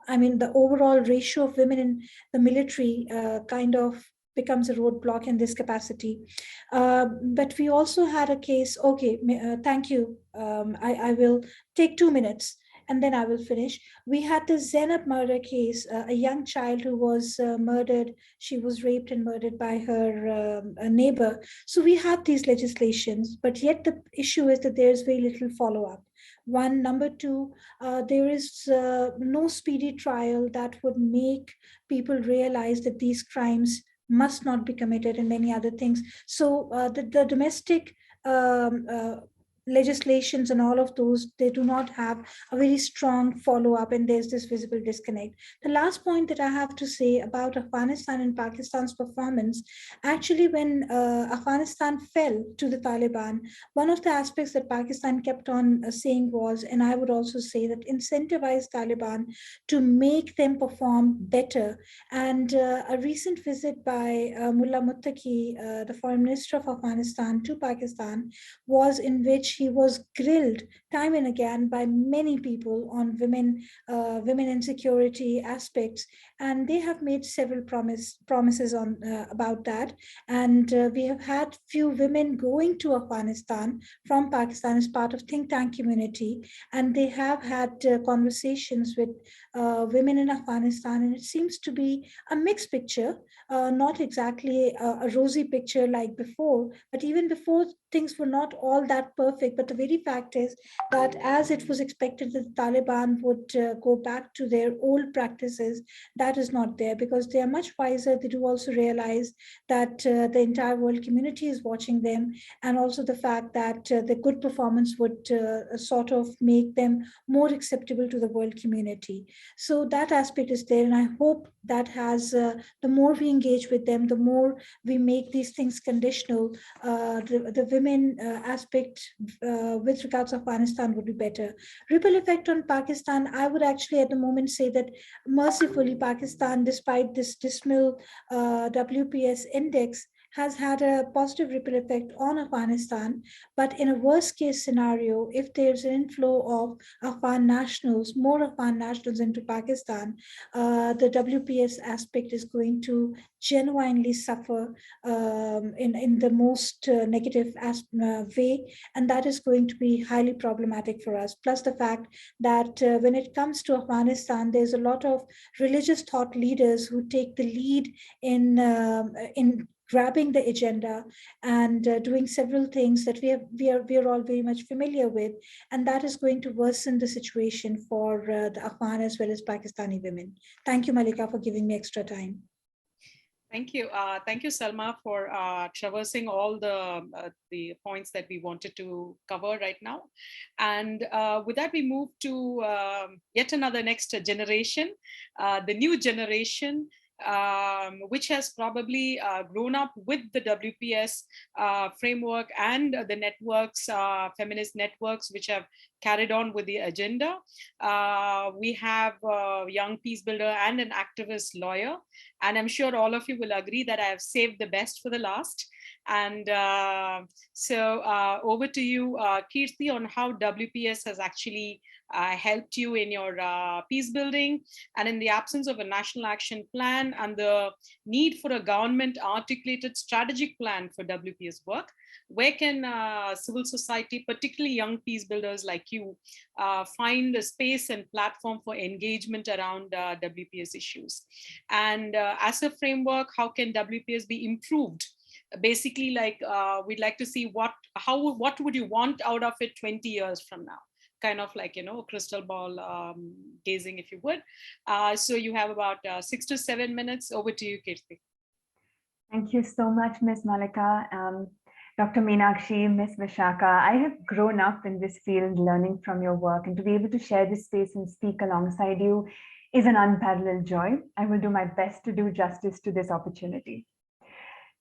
I mean, the overall ratio of women in the military kind of becomes a roadblock in this capacity. But we also had a case, okay, thank you. I will take 2 minutes and then I will finish. We had the Zainab murder case, a young child who was murdered. She was raped and murdered by her neighbor. So we have these legislations, but yet the issue is that there's very little follow-up. One. Number two, there is no speedy trial that would make people realize that these crimes must not be committed, and many other things. So the domestic legislations and all of those, they do not have a very strong follow-up, and there's this visible disconnect. The last point that I have to say about Afghanistan and Pakistan's performance, actually when Afghanistan fell to the Taliban, one of the aspects that Pakistan kept on saying was, and I would also say, that incentivize Taliban to make them perform better. And a recent visit by Mullah Muttaqi, the foreign minister of Afghanistan, to Pakistan, was in which he was grilled time and again by many people on women and security aspects, and they have made several promises on about that. And we have had few women going to Afghanistan from Pakistan as part of think tank community, and they have had conversations with women in Afghanistan, and it seems to be a mixed picture, not exactly a rosy picture like before, but even before things were not all that perfect. But the very fact is that as it was expected that the Taliban would go back to their old practices, that is not there, because they are much wiser. They do also realize that the entire world community is watching them, and also the fact that the good performance would sort of make them more acceptable to the world community. So that aspect is there, and I hope that has, the more we engage with them, the more we make these things conditional, the women aspect with regards to Afghanistan would be better. Ripple effect on Pakistan, I would actually at the moment say that mercifully Pakistan, despite this dismal WPS index, has had a positive ripple effect on Afghanistan. But in a worst case scenario, if there's an inflow of Afghan nationals, more Afghan nationals into Pakistan, the WPS aspect is going to genuinely suffer in the most negative way. And that is going to be highly problematic for us. Plus the fact that when it comes to Afghanistan, there's a lot of religious thought leaders who take the lead in grabbing the agenda and doing several things that we are all very much familiar with, and that is going to worsen the situation for the Afghan as well as Pakistani women. Thank you, Malika, for giving me extra time. Thank you. Thank you, Salma, for traversing all the points that we wanted to cover right now. And with that, we move to yet another next generation, the new generation, which has probably grown up with the WPS framework and the networks, feminist networks, which have carried on with the agenda. We have a young peace builder and an activist lawyer. And I'm sure all of you will agree that I have saved the best for the last. And so over to you, Kirti, on how WPS has actually helped you in your peace building, and in the absence of a national action plan and the need for a government articulated strategic plan for WPS work, where can civil society, particularly young peace builders like you, find a space and platform for engagement around WPS issues? And as a framework, how can WPS be improved? Basically, like we'd like to see what would you want out of it 20 years from now? Kind of like, crystal ball gazing, if you would. So you have about 6 to 7 minutes. Over to you, Kirti. Thank you so much, Ms. Malika. Dr. Meenakshi, Ms. Vishaka, I have grown up in this field learning from your work, and to be able to share this space and speak alongside you is an unparalleled joy. I will do my best to do justice to this opportunity.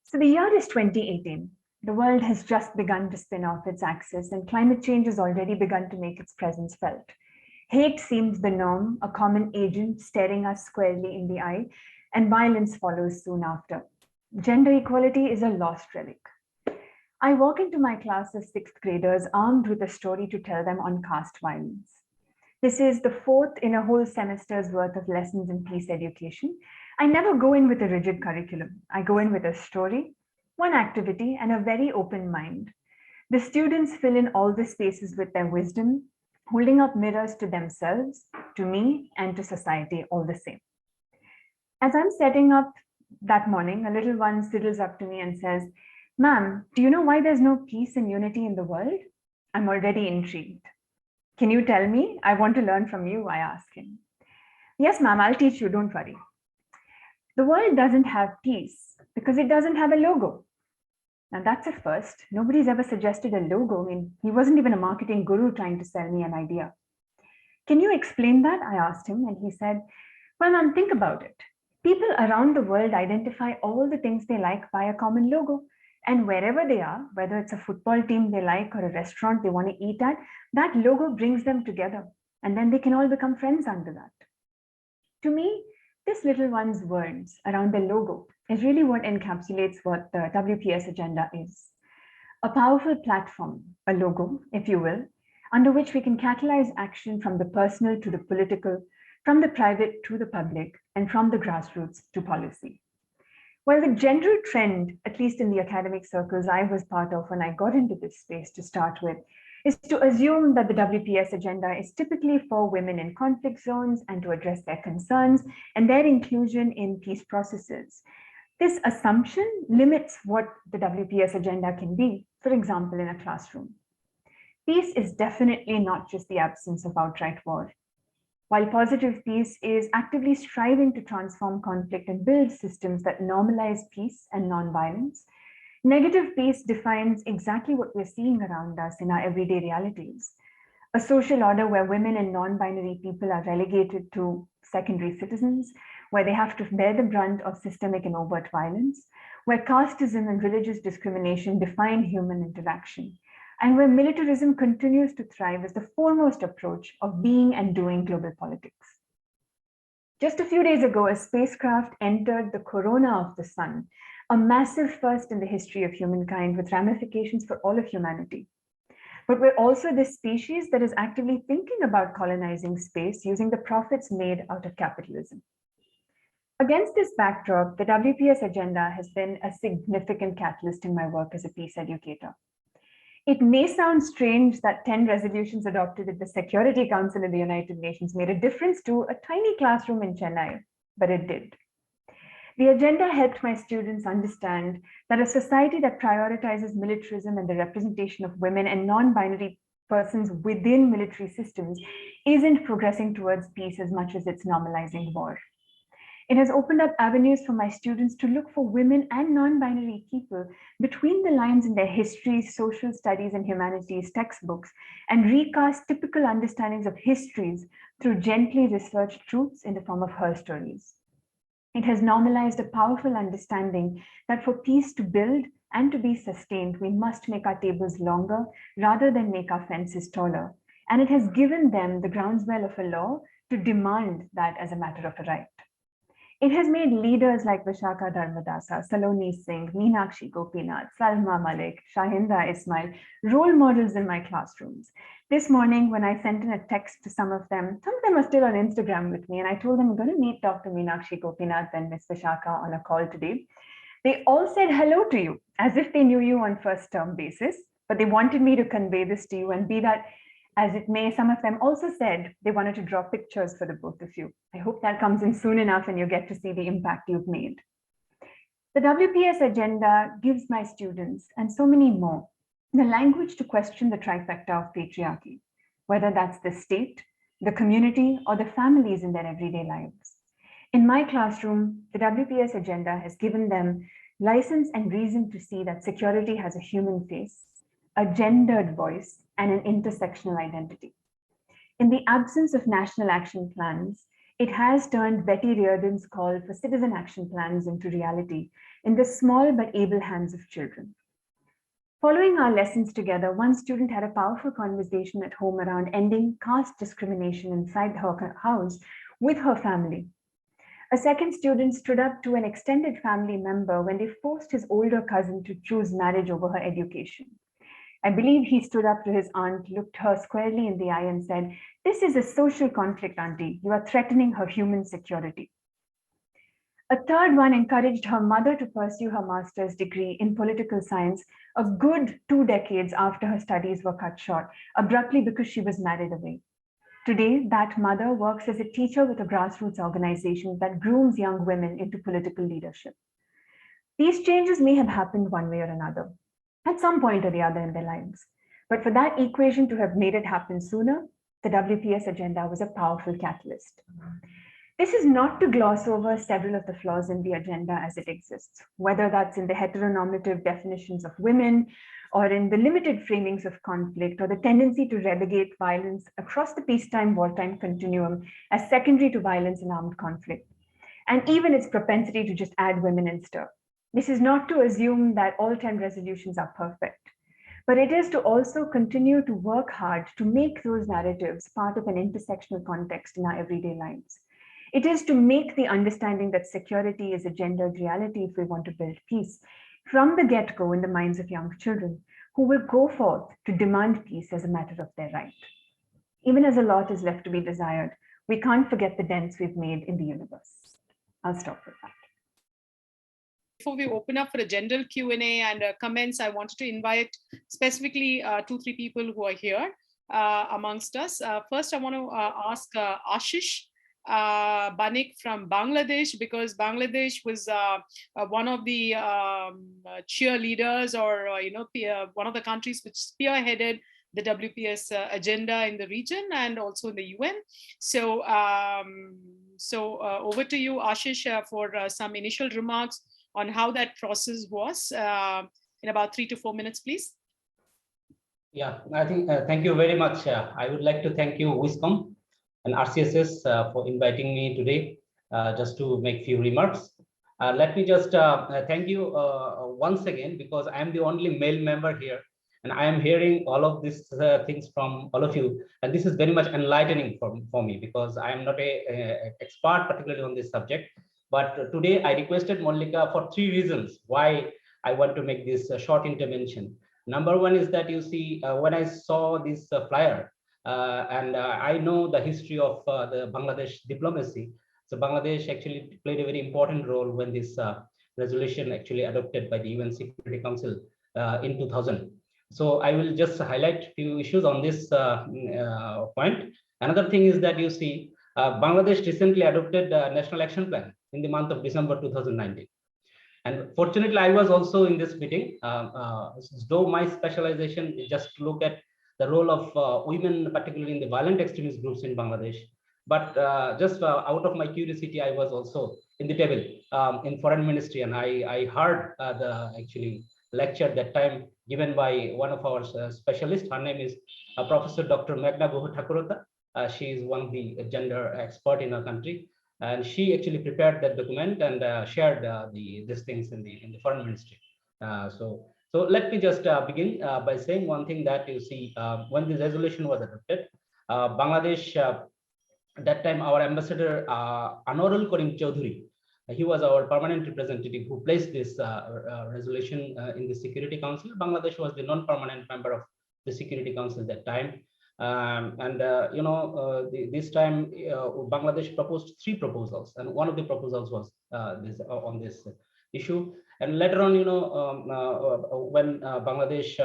So the year is 2018. The world has just begun to spin off its axis, and climate change has already begun to make its presence felt. Hate seems the norm, a common agent staring us squarely in the eye, and violence follows soon after. Gender equality is a lost relic. I walk into my class of 6th graders armed with a story to tell them on caste violence. This is the 4th in a whole semester's worth of lessons in peace education. I never go in with a rigid curriculum. I go in with a story, one activity, and a very open mind. The students fill in all the spaces with their wisdom, holding up mirrors to themselves, to me, and to society all the same. As I'm setting up that morning, a little one sidles up to me and says, "Ma'am, do you know why there's no peace and unity in the world?" I'm already intrigued. "Can you tell me? I want to learn from you," I ask him. "Yes, ma'am, I'll teach you, don't worry." The world doesn't have peace because it doesn't have a logo. Now that's a first. Nobody's ever suggested a logo. I mean, he wasn't even a marketing guru trying to sell me an idea. "Can you explain that?" I asked him, and he said, "Well, ma'am, think about it. People around the world identify all the things they like by a common logo. And wherever they are, whether it's a football team they like or a restaurant they want to eat at, that logo brings them together. And then they can all become friends under that." To me, this little one's words around the logo is really what encapsulates what the WPS agenda is. A powerful platform, a logo, if you will, under which we can catalyze action from the personal to the political, from the private to the public, and from the grassroots to policy. Well, the general trend, at least in the academic circles I was part of when I got into this space to start with, is to assume that the WPS agenda is typically for women in conflict zones and to address their concerns and their inclusion in peace processes. This assumption limits what the WPS agenda can be, for example, in a classroom. Peace is definitely not just the absence of outright war. While positive peace is actively striving to transform conflict and build systems that normalize peace and nonviolence, negative peace defines exactly what we're seeing around us in our everyday realities. A social order where women and non-binary people are relegated to secondary citizens, where they have to bear the brunt of systemic and overt violence, where casteism and religious discrimination define human interaction, and where militarism continues to thrive as the foremost approach of being and doing global politics. Just a few days ago, a spacecraft entered the corona of the sun, a massive first in the history of humankind with ramifications for all of humanity. But we're also this species that is actively thinking about colonizing space using the profits made out of capitalism. Against this backdrop, the WPS agenda has been a significant catalyst in my work as a peace educator. It may sound strange that 10 resolutions adopted at the Security Council of the United Nations made a difference to a tiny classroom in Chennai, but it did. The agenda helped my students understand that a society that prioritizes militarism and the representation of women and non-binary persons within military systems isn't progressing towards peace as much as it's normalizing war. It has opened up avenues for my students to look for women and non-binary people between the lines in their history, social studies, and humanities textbooks, and recast typical understandings of histories through gently researched truths in the form of her stories. It has normalized a powerful understanding that for peace to build and to be sustained, we must make our tables longer rather than make our fences taller. And it has given them the groundswell of a law to demand that as a matter of a right. It has made leaders like Vishaka Dharmadasa, Saloni Singh, Meenakshi Gopinath, Salma Malik, Shahinda Ismail, role models in my classrooms. This morning, when I sent in a text to some of them are still on Instagram with me, and I told them I'm going to meet Dr. Meenakshi Gopinath and Ms. Vishaka on a call today. They all said hello to you, as if they knew you on first term basis, but they wanted me to convey this to you, and be that as it may, some of them also said they wanted to draw pictures for the both of you. I hope that comes in soon enough and you get to see the impact you've made. The WPS agenda gives my students, and so many more, the language to question the trifecta of patriarchy, whether that's the state, the community, or the families in their everyday lives. In my classroom, the WPS agenda has given them license and reason to see that security has a human face, a gendered voice, and an intersectional identity. In the absence of national action plans, it has turned Betty Reardon's call for citizen action plans into reality in the small but able hands of children. Following our lessons together, one student had a powerful conversation at home around ending caste discrimination inside her house with her family. A second student stood up to an extended family member when they forced his older cousin to choose marriage over her education. I believe he stood up to his aunt, looked her squarely in the eye and said, "This is a social conflict, auntie. You are threatening her human security." A third one encouraged her mother to pursue her master's degree in political science a good 2 decades after her studies were cut short, abruptly because she was married away. Today, that mother works as a teacher with a grassroots organization that grooms young women into political leadership. These changes may have happened one way or another, at some point or the other in their lives. But for that equation to have made it happen sooner, the WPS agenda was a powerful catalyst. This is not to gloss over several of the flaws in the agenda as it exists, whether that's in the heteronormative definitions of women, or in the limited framings of conflict, or the tendency to relegate violence across the peacetime-wartime continuum as secondary to violence and armed conflict, and even its propensity to just add women and stir. This is not to assume that all 10 resolutions are perfect, but it is to also continue to work hard to make those narratives part of an intersectional context in our everyday lives. It is to make the understanding that security is a gendered reality if we want to build peace from the get-go in the minds of young children who will go forth to demand peace as a matter of their right. Even as a lot is left to be desired, we can't forget the dents we've made in the universe. I'll stop with that. Before we open up for a general Q&A and comments, I wanted to invite specifically 2-3 people who are here amongst us. First, I want to ask Ashish Banik from Bangladesh, because Bangladesh was one of the cheerleaders, or one of the countries which spearheaded the WPS agenda in the region and also in the UN. So, over to you, Ashish, for some initial remarks on how that process was in about 3 to 4 minutes, please. Yeah, I think, thank you very much. I would like to thank you, WISCOMP and RCSS for inviting me today. just to make few remarks. Let me just thank you once again, because I am the only male member here, and I am hearing all of these things from all of you, and this is very much enlightening for me, because I am not a expert particularly on this subject. But today I requested Mallika for 3 reasons why I want to make this short intervention. Number one is that you see, when I saw this flyer, and I know the history of the Bangladesh diplomacy. So Bangladesh actually played a very important role when this resolution actually adopted by the UN Security Council in 2000. So I will just highlight few issues on this point. Another thing is that you see, Bangladesh recently adopted a National Action Plan in the month of December 2019. And fortunately, I was also in this meeting, though my specialization is just to look at the role of women, particularly in the violent extremist groups in Bangladesh. But just out of my curiosity, I was also in the table in foreign ministry, and I heard the actually lecture that time given by one of our specialists. Her name is Professor Dr. Meghna Guha Thakurata. She is one of the gender expert in our country, and she actually prepared that document and shared these things in the foreign ministry. So let me just begin by saying one thing, that you see, when the resolution was adopted, Bangladesh, at that time our ambassador Anorul Karim Chaudhuri, he was our permanent representative who placed this resolution in the Security Council. Bangladesh was the non-permanent member of the Security Council at that time. This time Bangladesh proposed 3 proposals, and one of the proposals was on this issue. And later on, when Bangladesh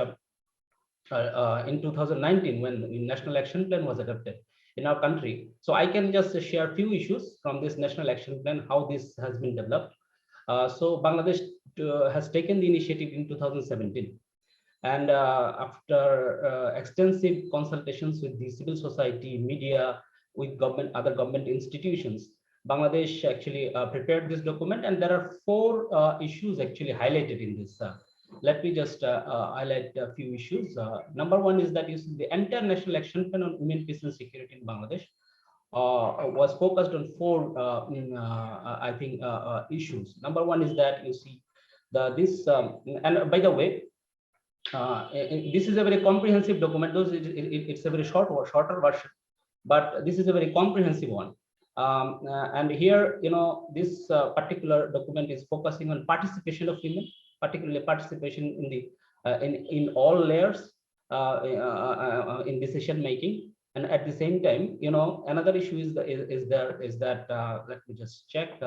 in 2019, when the National Action Plan was adopted in our country, so I can just share a few issues from this National Action Plan, how this has been developed. So Bangladesh has taken the initiative in 2017. And after extensive consultations with the civil society, media, with government, other government institutions, Bangladesh actually prepared this document, and there are 4 issues actually highlighted in this. Let me just highlight a few issues. Number one is that you see the entire National Action Plan on Women, Peace and Security in Bangladesh was focused on 4, I think, issues. Number one is that you see and by the way, this is a very comprehensive document. It's a very shorter version, but this is a very comprehensive one. And here, this particular document is focusing on participation of women, particularly participation in the in all layers in decision making. And at the same time, another issue is that let me just check.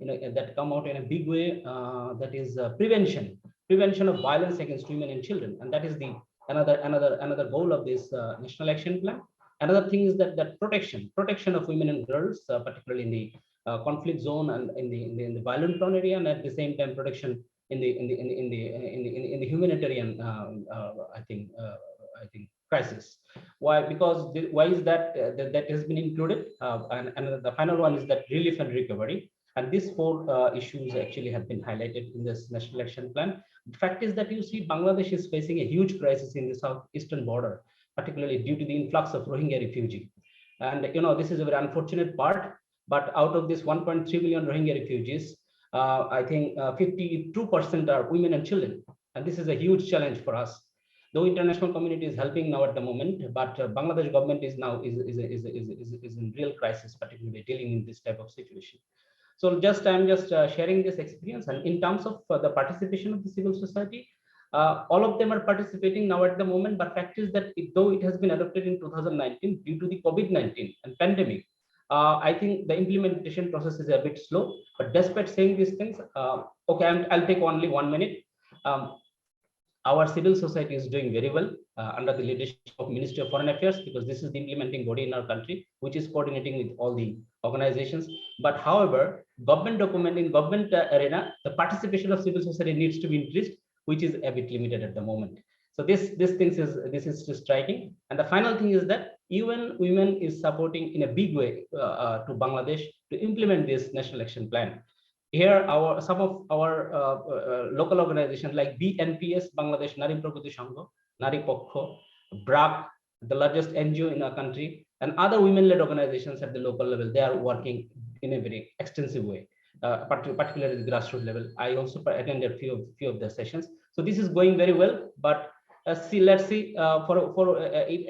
That come out in a big way. That is prevention of violence against women and children, and that is the another goal of this National Action Plan. Another thing is that protection of women and girls, particularly in the conflict zone and in the violent prone area, and at the same time protection in the humanitarian I think crisis. Why? Because why is that that has been included? And the final one is that relief and recovery. And these 4 issues actually have been highlighted in this National Action Plan. The fact is that you see Bangladesh is facing a huge crisis in the southeastern border, particularly due to the influx of Rohingya refugees. And this is a very unfortunate part. But out of this 1.3 million Rohingya refugees, I think 52% are women and children. And this is a huge challenge for us. Though international community is helping now at the moment, but Bangladesh government is now is in real crisis, particularly dealing in this type of situation. So I'm just sharing this experience. And in terms of the participation of the civil society, all of them are participating now at the moment. But fact is that though it has been adopted in 2019 due to the COVID-19 and pandemic, I think the implementation process is a bit slow. But despite saying these things, okay, I'll take only 1 minute. Our civil society is doing very well under the leadership of Ministry of Foreign Affairs, because this is the implementing body in our country, which is coordinating with all the organizations. But however, government document in government arena, the participation of civil society needs to be increased, which is a bit limited at the moment. So this is striking. And the final thing is that even women is supporting in a big way to Bangladesh to implement this National Action Plan. Here, some of our local organizations like BNPS, Bangladesh Nari Pragati Sangha, Nari Pokho, BRAC, the largest NGO in our country, and other women-led organizations at the local level, they are working in a very extensive way, particularly at the grassroots level. I also attended a few of the sessions. So this is going very well, but let's see.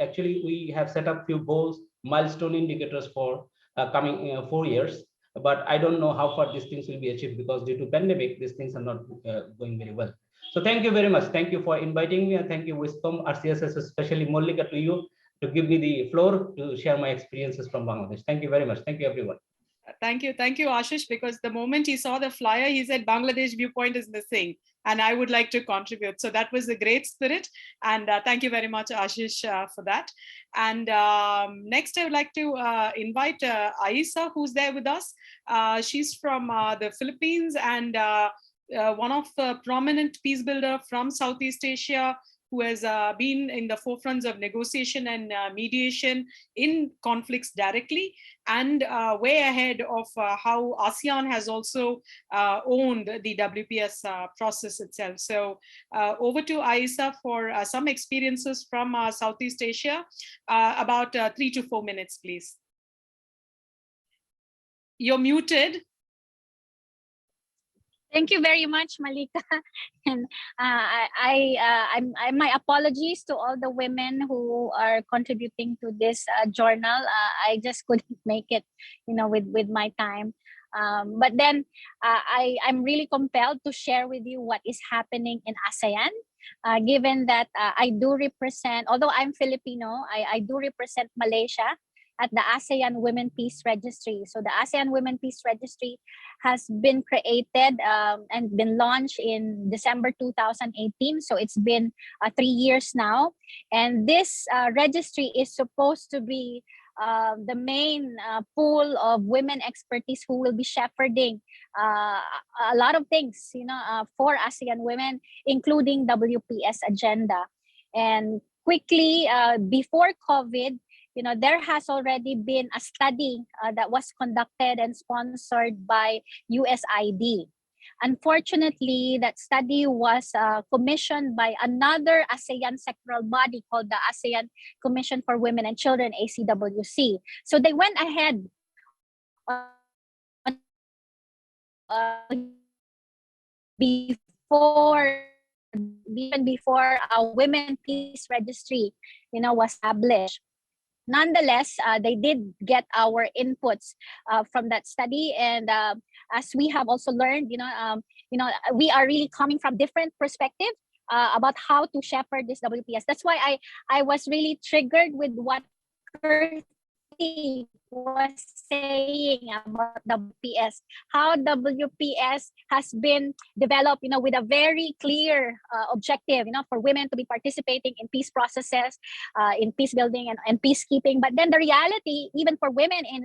Actually, we have set up few goals, milestone indicators for coming 4 years. But I don't know how far these things will be achieved, because due to pandemic, these things are not going very well. So thank you very much. Thank you for inviting me, and thank you, WISCOMP, RCSS, especially Mollika, to you, to give me the floor to share my experiences from Bangladesh. Thank you very much. Thank you, everyone. Thank you, Ashish, because the moment he saw the flyer, he said Bangladesh viewpoint is missing, and I would like to contribute. So that was a great spirit, and thank you very much, Ashish, for that. And next, I would like to invite Aisa, who's there with us. She's from the Philippines, and one of the prominent peace builder from Southeast Asia, who has been in the forefronts of negotiation and mediation in conflicts directly, and way ahead of how ASEAN has also owned the WPS process itself. So over to Aisa for some experiences from Southeast Asia, about 3 to 4 minutes, please. You're muted. Thank you very much, Malika. And my apologies to all the women who are contributing to this journal. I just couldn't make it, with my time. But then I'm really compelled to share with you what is happening in ASEAN, given that I do represent, although I'm Filipino, I do represent Malaysia at the ASEAN Women Peace Registry. So the ASEAN Women Peace Registry has been created and been launched in December 2018. So it's been 3 years now. And this registry is supposed to be the main pool of women expertise who will be shepherding a lot of things, for ASEAN women, including WPS agenda. And quickly, before COVID, there has already been a study that was conducted and sponsored by USID. Unfortunately, that study was commissioned by another ASEAN sectoral body called the ASEAN Commission for Women and Children, ACWC. So they went ahead even before a Women Peace Registry, was established. Nonetheless, they did get our inputs from that study, and as we have also learned, we are really coming from different perspectives about how to shepherd this WPS. That's why I was really triggered with what Kirti was saying about WPS, how WPS has been developed, with a very clear objective, for women to be participating in peace processes, in peace building and peacekeeping. But then the reality, even for women in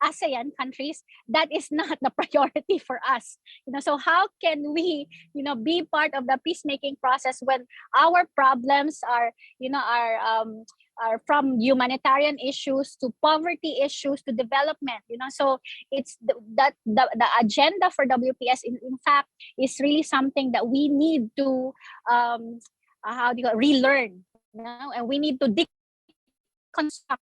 ASEAN countries, that is not the priority for us. So how can we, be part of the peacemaking process when our problems are from humanitarian issues to poverty issues to development, so it's the agenda for WPS in fact is really something that we need to relearn, and we need to deconstruct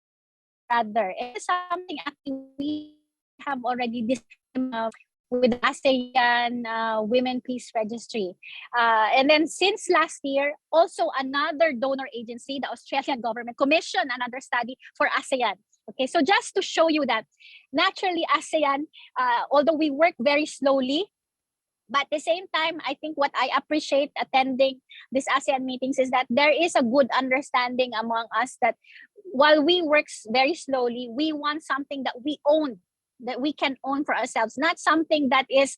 rather. It's something actually we have already discussed with the ASEAN Women Peace Registry. And then since last year, also another donor agency, the Australian government, commissioned another study for ASEAN. Okay, so just to show you that naturally ASEAN, although we work very slowly, but at the same time, I think what I appreciate attending these ASEAN meetings is that there is a good understanding among us that while we work very slowly, we want something that we own, that we can own for ourselves, not something that is,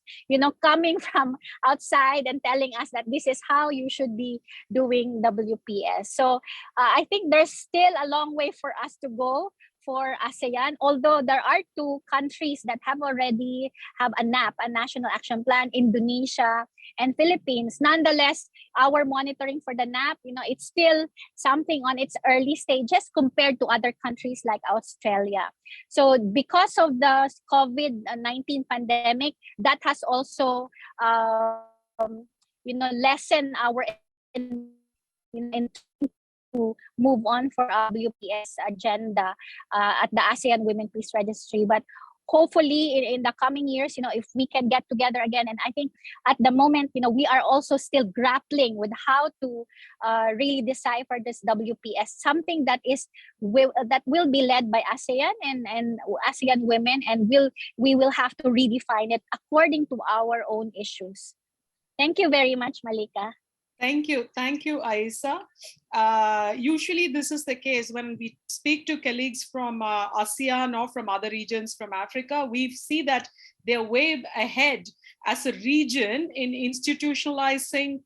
coming from outside and telling us that this is how you should be doing WPS. So I think there's still a long way for us to go for ASEAN, although there are 2 countries that have already have a NAP, a National Action Plan, Indonesia and Philippines. Nonetheless, our monitoring for the NAP, it's still something on its early stages compared to other countries like Australia. So because of the COVID-19 pandemic, that has also, lessened our to move on for our WPS agenda at the ASEAN Women Peace Registry. But hopefully in the coming years, if we can get together again. And I think at the moment, we are also still grappling with how to really decipher this WPS, something that will be led by ASEAN and ASEAN women, and we will have to redefine it according to our own issues. Thank you very much, Malika. Thank you, Aisa. Usually this is the case when we speak to colleagues from ASEAN or from other regions from Africa. We see that they're way ahead as a region in institutionalizing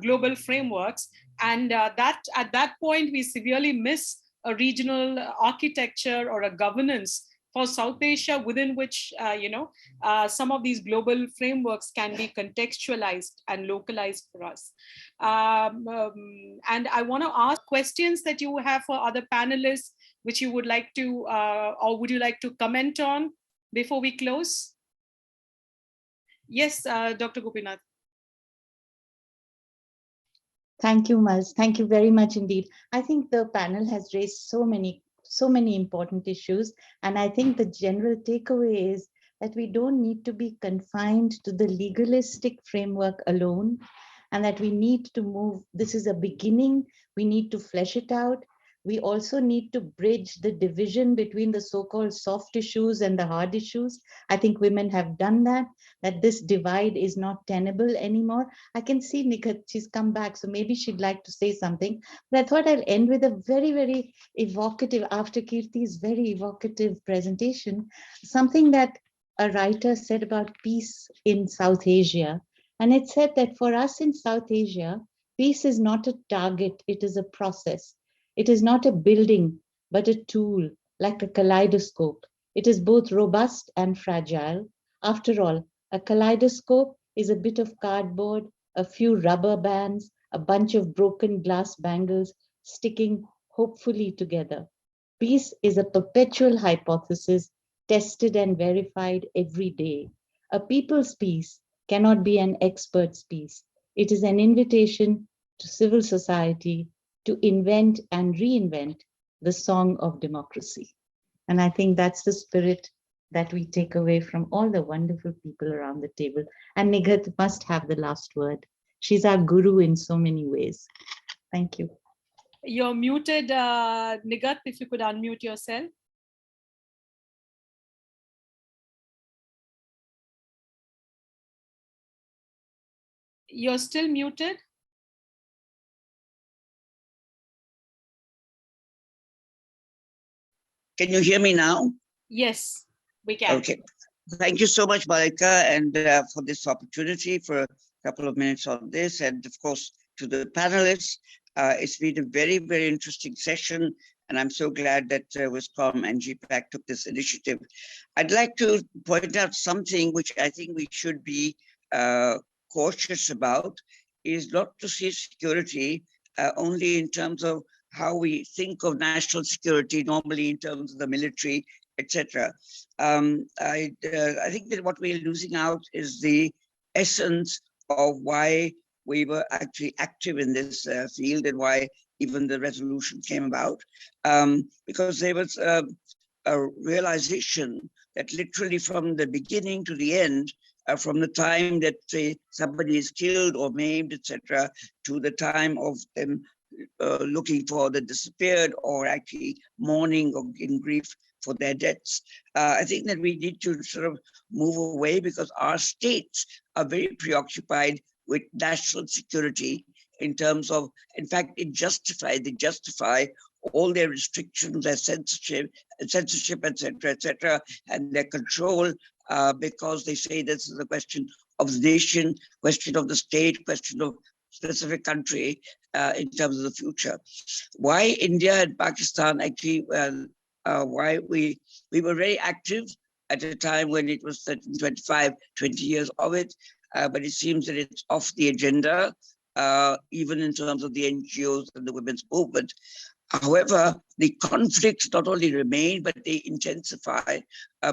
global frameworks, and that at that point we severely miss a regional architecture or a governance for South Asia, within which some of these global frameworks can be contextualized and localized for us. And I want to ask questions that you have for other panelists, which you would like to, or would you like to comment on before we close? Yes, Dr. Gopinath. Thank you, Maz. Thank you very much indeed. I think the panel has raised so many important issues. And I think the general takeaway is that we don't need to be confined to the legalistic framework alone, and that we need to move. This is a beginning. We need to flesh it out. We also need to bridge the division between the so-called soft issues and the hard issues. I think women have done that this divide is not tenable anymore. I can see Nikhat, she's come back, so maybe she'd like to say something. But I thought I'll end with a very, very evocative, after Kirti's very evocative presentation, something that a writer said about peace in South Asia. And it said that for us in South Asia, peace is not a target, it is a process. It is not a building, but a tool, like a kaleidoscope. It is both robust and fragile. After all, a kaleidoscope is a bit of cardboard, a few rubber bands, a bunch of broken glass bangles sticking hopefully together. Peace is a perpetual hypothesis, tested and verified every day. A people's peace cannot be an expert's peace. It is an invitation to civil society to invent and reinvent the song of democracy. And I think that's the spirit that we take away from all the wonderful people around the table. And Nighat must have the last word. She's our guru in so many ways. Thank you. You're muted, Nighat, if you could unmute yourself. You're still muted. Can you hear me now? Yes, we can. Okay. Thank you so much, Malika, and for this opportunity for a couple of minutes on this. And of course, to the panelists, it's been a very, very interesting session. And I'm so glad that WISCOMP and GPPAC took this initiative. I'd like to point out something which I think we should be cautious about, is not to see security only in terms of how we think of national security, normally in terms of the military, etc. I think that what we're losing out is the essence of why we were actually active in this field and why even the resolution came about. Because there was a realization that literally from the beginning to the end, from the time that somebody is killed or maimed, etc., to the time of them looking for the disappeared or actually mourning or in grief for their deaths. I think that we need to sort of move away because our states are very preoccupied with national security in terms of, in fact, they justify all their restrictions, their censorship, etc., and their control because they say this is a question of the nation, question of the state, question of specific country in terms of the future. Why India and Pakistan actually, why we were very active at a time when it was 25, 20 years of it, but it seems that it's off the agenda, even in terms of the NGOs and the women's movement. However, the conflicts not only remain, but they intensify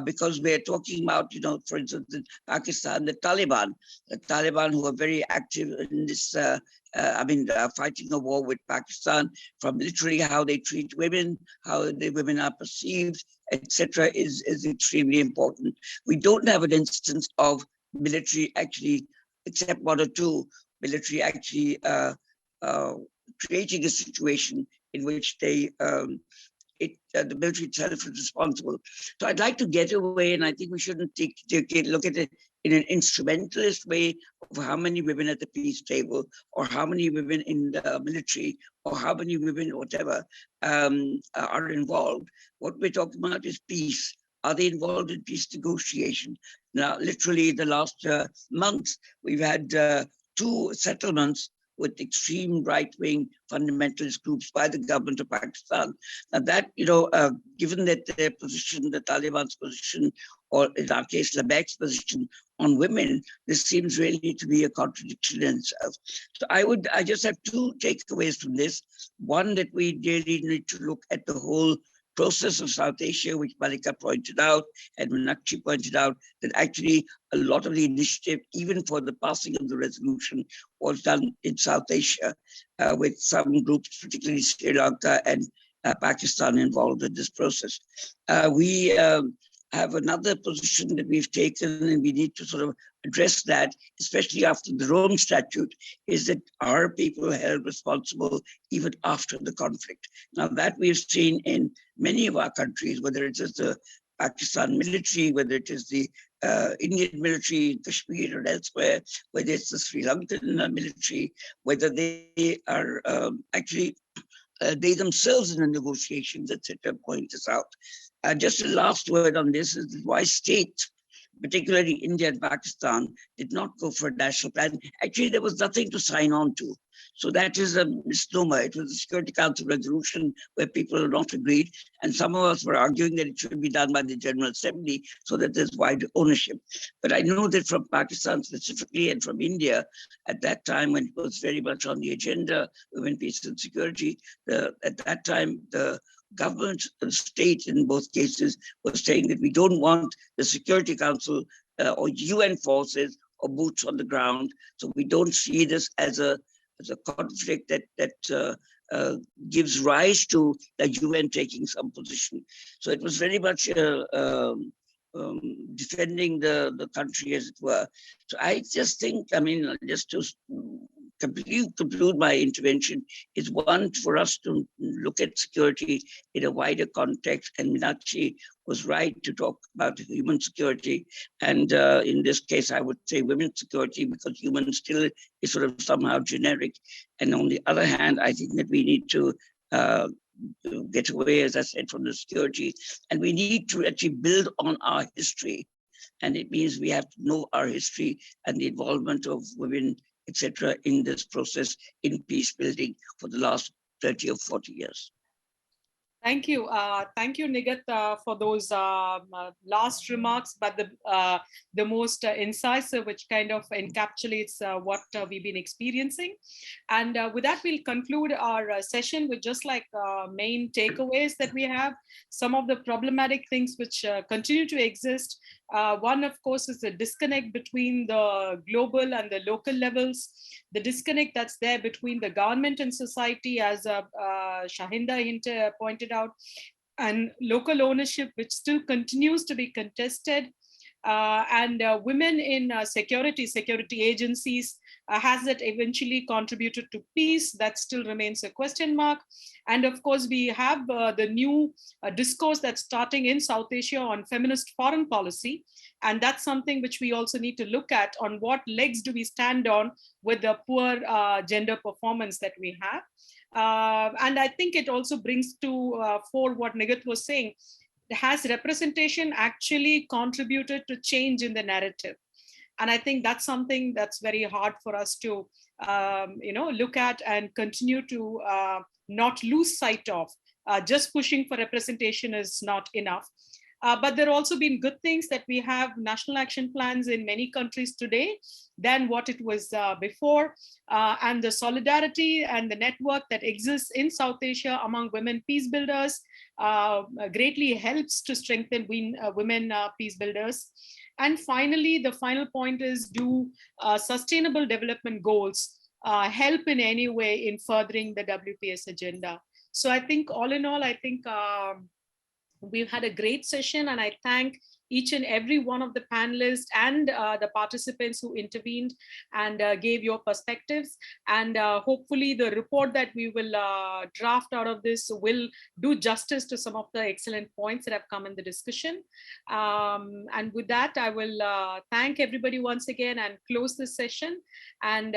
because we're talking about, for instance, in Pakistan, the Taliban who are very active in this, fighting a war with Pakistan, from literally how they treat women, how the women are perceived, etc., is extremely important. We don't have an instance of military actually, except one or two, military actually creating a situation in which they the military itself is responsible. So I'd like to get away, and I think we shouldn't look at it in an instrumentalist way of how many women at the peace table, or how many women in the military, or how many women, whatever, are involved. What we're talking about is peace. Are they involved in peace negotiation? Now, literally, the last months, we've had 2 settlements with extreme right-wing fundamentalist groups by the government of Pakistan. Now that, given that their position, the Taliban's position, or in our case, Labak's position on women, this seems really to be a contradiction in itself. So I just have 2 takeaways from this. One, that we really need to look at the whole process of South Asia, which Malika pointed out, and Meenakshi pointed out, that actually a lot of the initiative, even for the passing of the resolution, was done in South Asia, with some groups, particularly Sri Lanka and Pakistan, involved in this process. We have another position that we've taken, and we need to sort of address that, especially after the Rome Statute, is that our people held responsible even after the conflict. Now that we've seen in many of our countries, whether it is the Pakistan military, whether it is the Indian military in Kashmir or elsewhere, whether it's the Sri Lankan military, whether they are actually they themselves in the negotiations, etc., point this out. Just a last word on this is why states, particularly India and Pakistan, did not go for a national plan. Actually, there was nothing to sign on to. So that is a misnomer. It was a Security Council resolution where people are not agreed. And some of us were arguing that it should be done by the General Assembly so that there's wide ownership. But I know that from Pakistan specifically and from India, at that time when it was very much on the agenda, women, peace and security, at that time, the government and state in both cases was saying that we don't want the Security Council or UN forces or boots on the ground. So we don't see this as a conflict that gives rise to the UN taking some position. So it was very much defending the country, as it were. So I just think, just to conclude my intervention, is one for us to look at security in a wider context, and Meenakshi was right to talk about human security, and in this case I would say women's security, because human still is sort of somehow generic. And on the other hand, I think that we need to get away, as I said, from the security, and we need to actually build on our history, and it means we have to know our history and the involvement of women, etc., in this process in peace building for the last 30 or 40 years. Thank you, Nigat, for those last remarks, but the most incisive, which kind of encapsulates what we've been experiencing. And with that, we'll conclude our session with just like main takeaways that we have. Some of the problematic things which continue to exist. One, of course, is the disconnect between the global and the local levels, the disconnect that's there between the government and society, as Shahinda pointed out, and local ownership, which still continues to be contested, and women in security agencies. Has that eventually contributed to peace? That still remains a question mark. And of course, we have the new discourse that's starting in South Asia on feminist foreign policy. And that's something which we also need to look at, on what legs do we stand on with the poor gender performance that we have. And I think it also brings to fore what Nigat was saying. Has representation actually contributed to change in the narrative? And I think that's something that's very hard for us to look at and continue to not lose sight of. Just pushing for representation is not enough. But there have also been good things that we have national action plans in many countries today than what it was before. And the solidarity and the network that exists in South Asia among women peace builders greatly helps to strengthen women peace builders. And finally, the final point is, do sustainable development goals help in any way in furthering the WPS agenda? So I think all in all, I think we've had a great session, and I thank each and every one of the panelists and the participants who intervened and gave your perspectives. And hopefully the report that we will draft out of this will do justice to some of the excellent points that have come in the discussion. And with that, I will thank everybody once again and close this session. And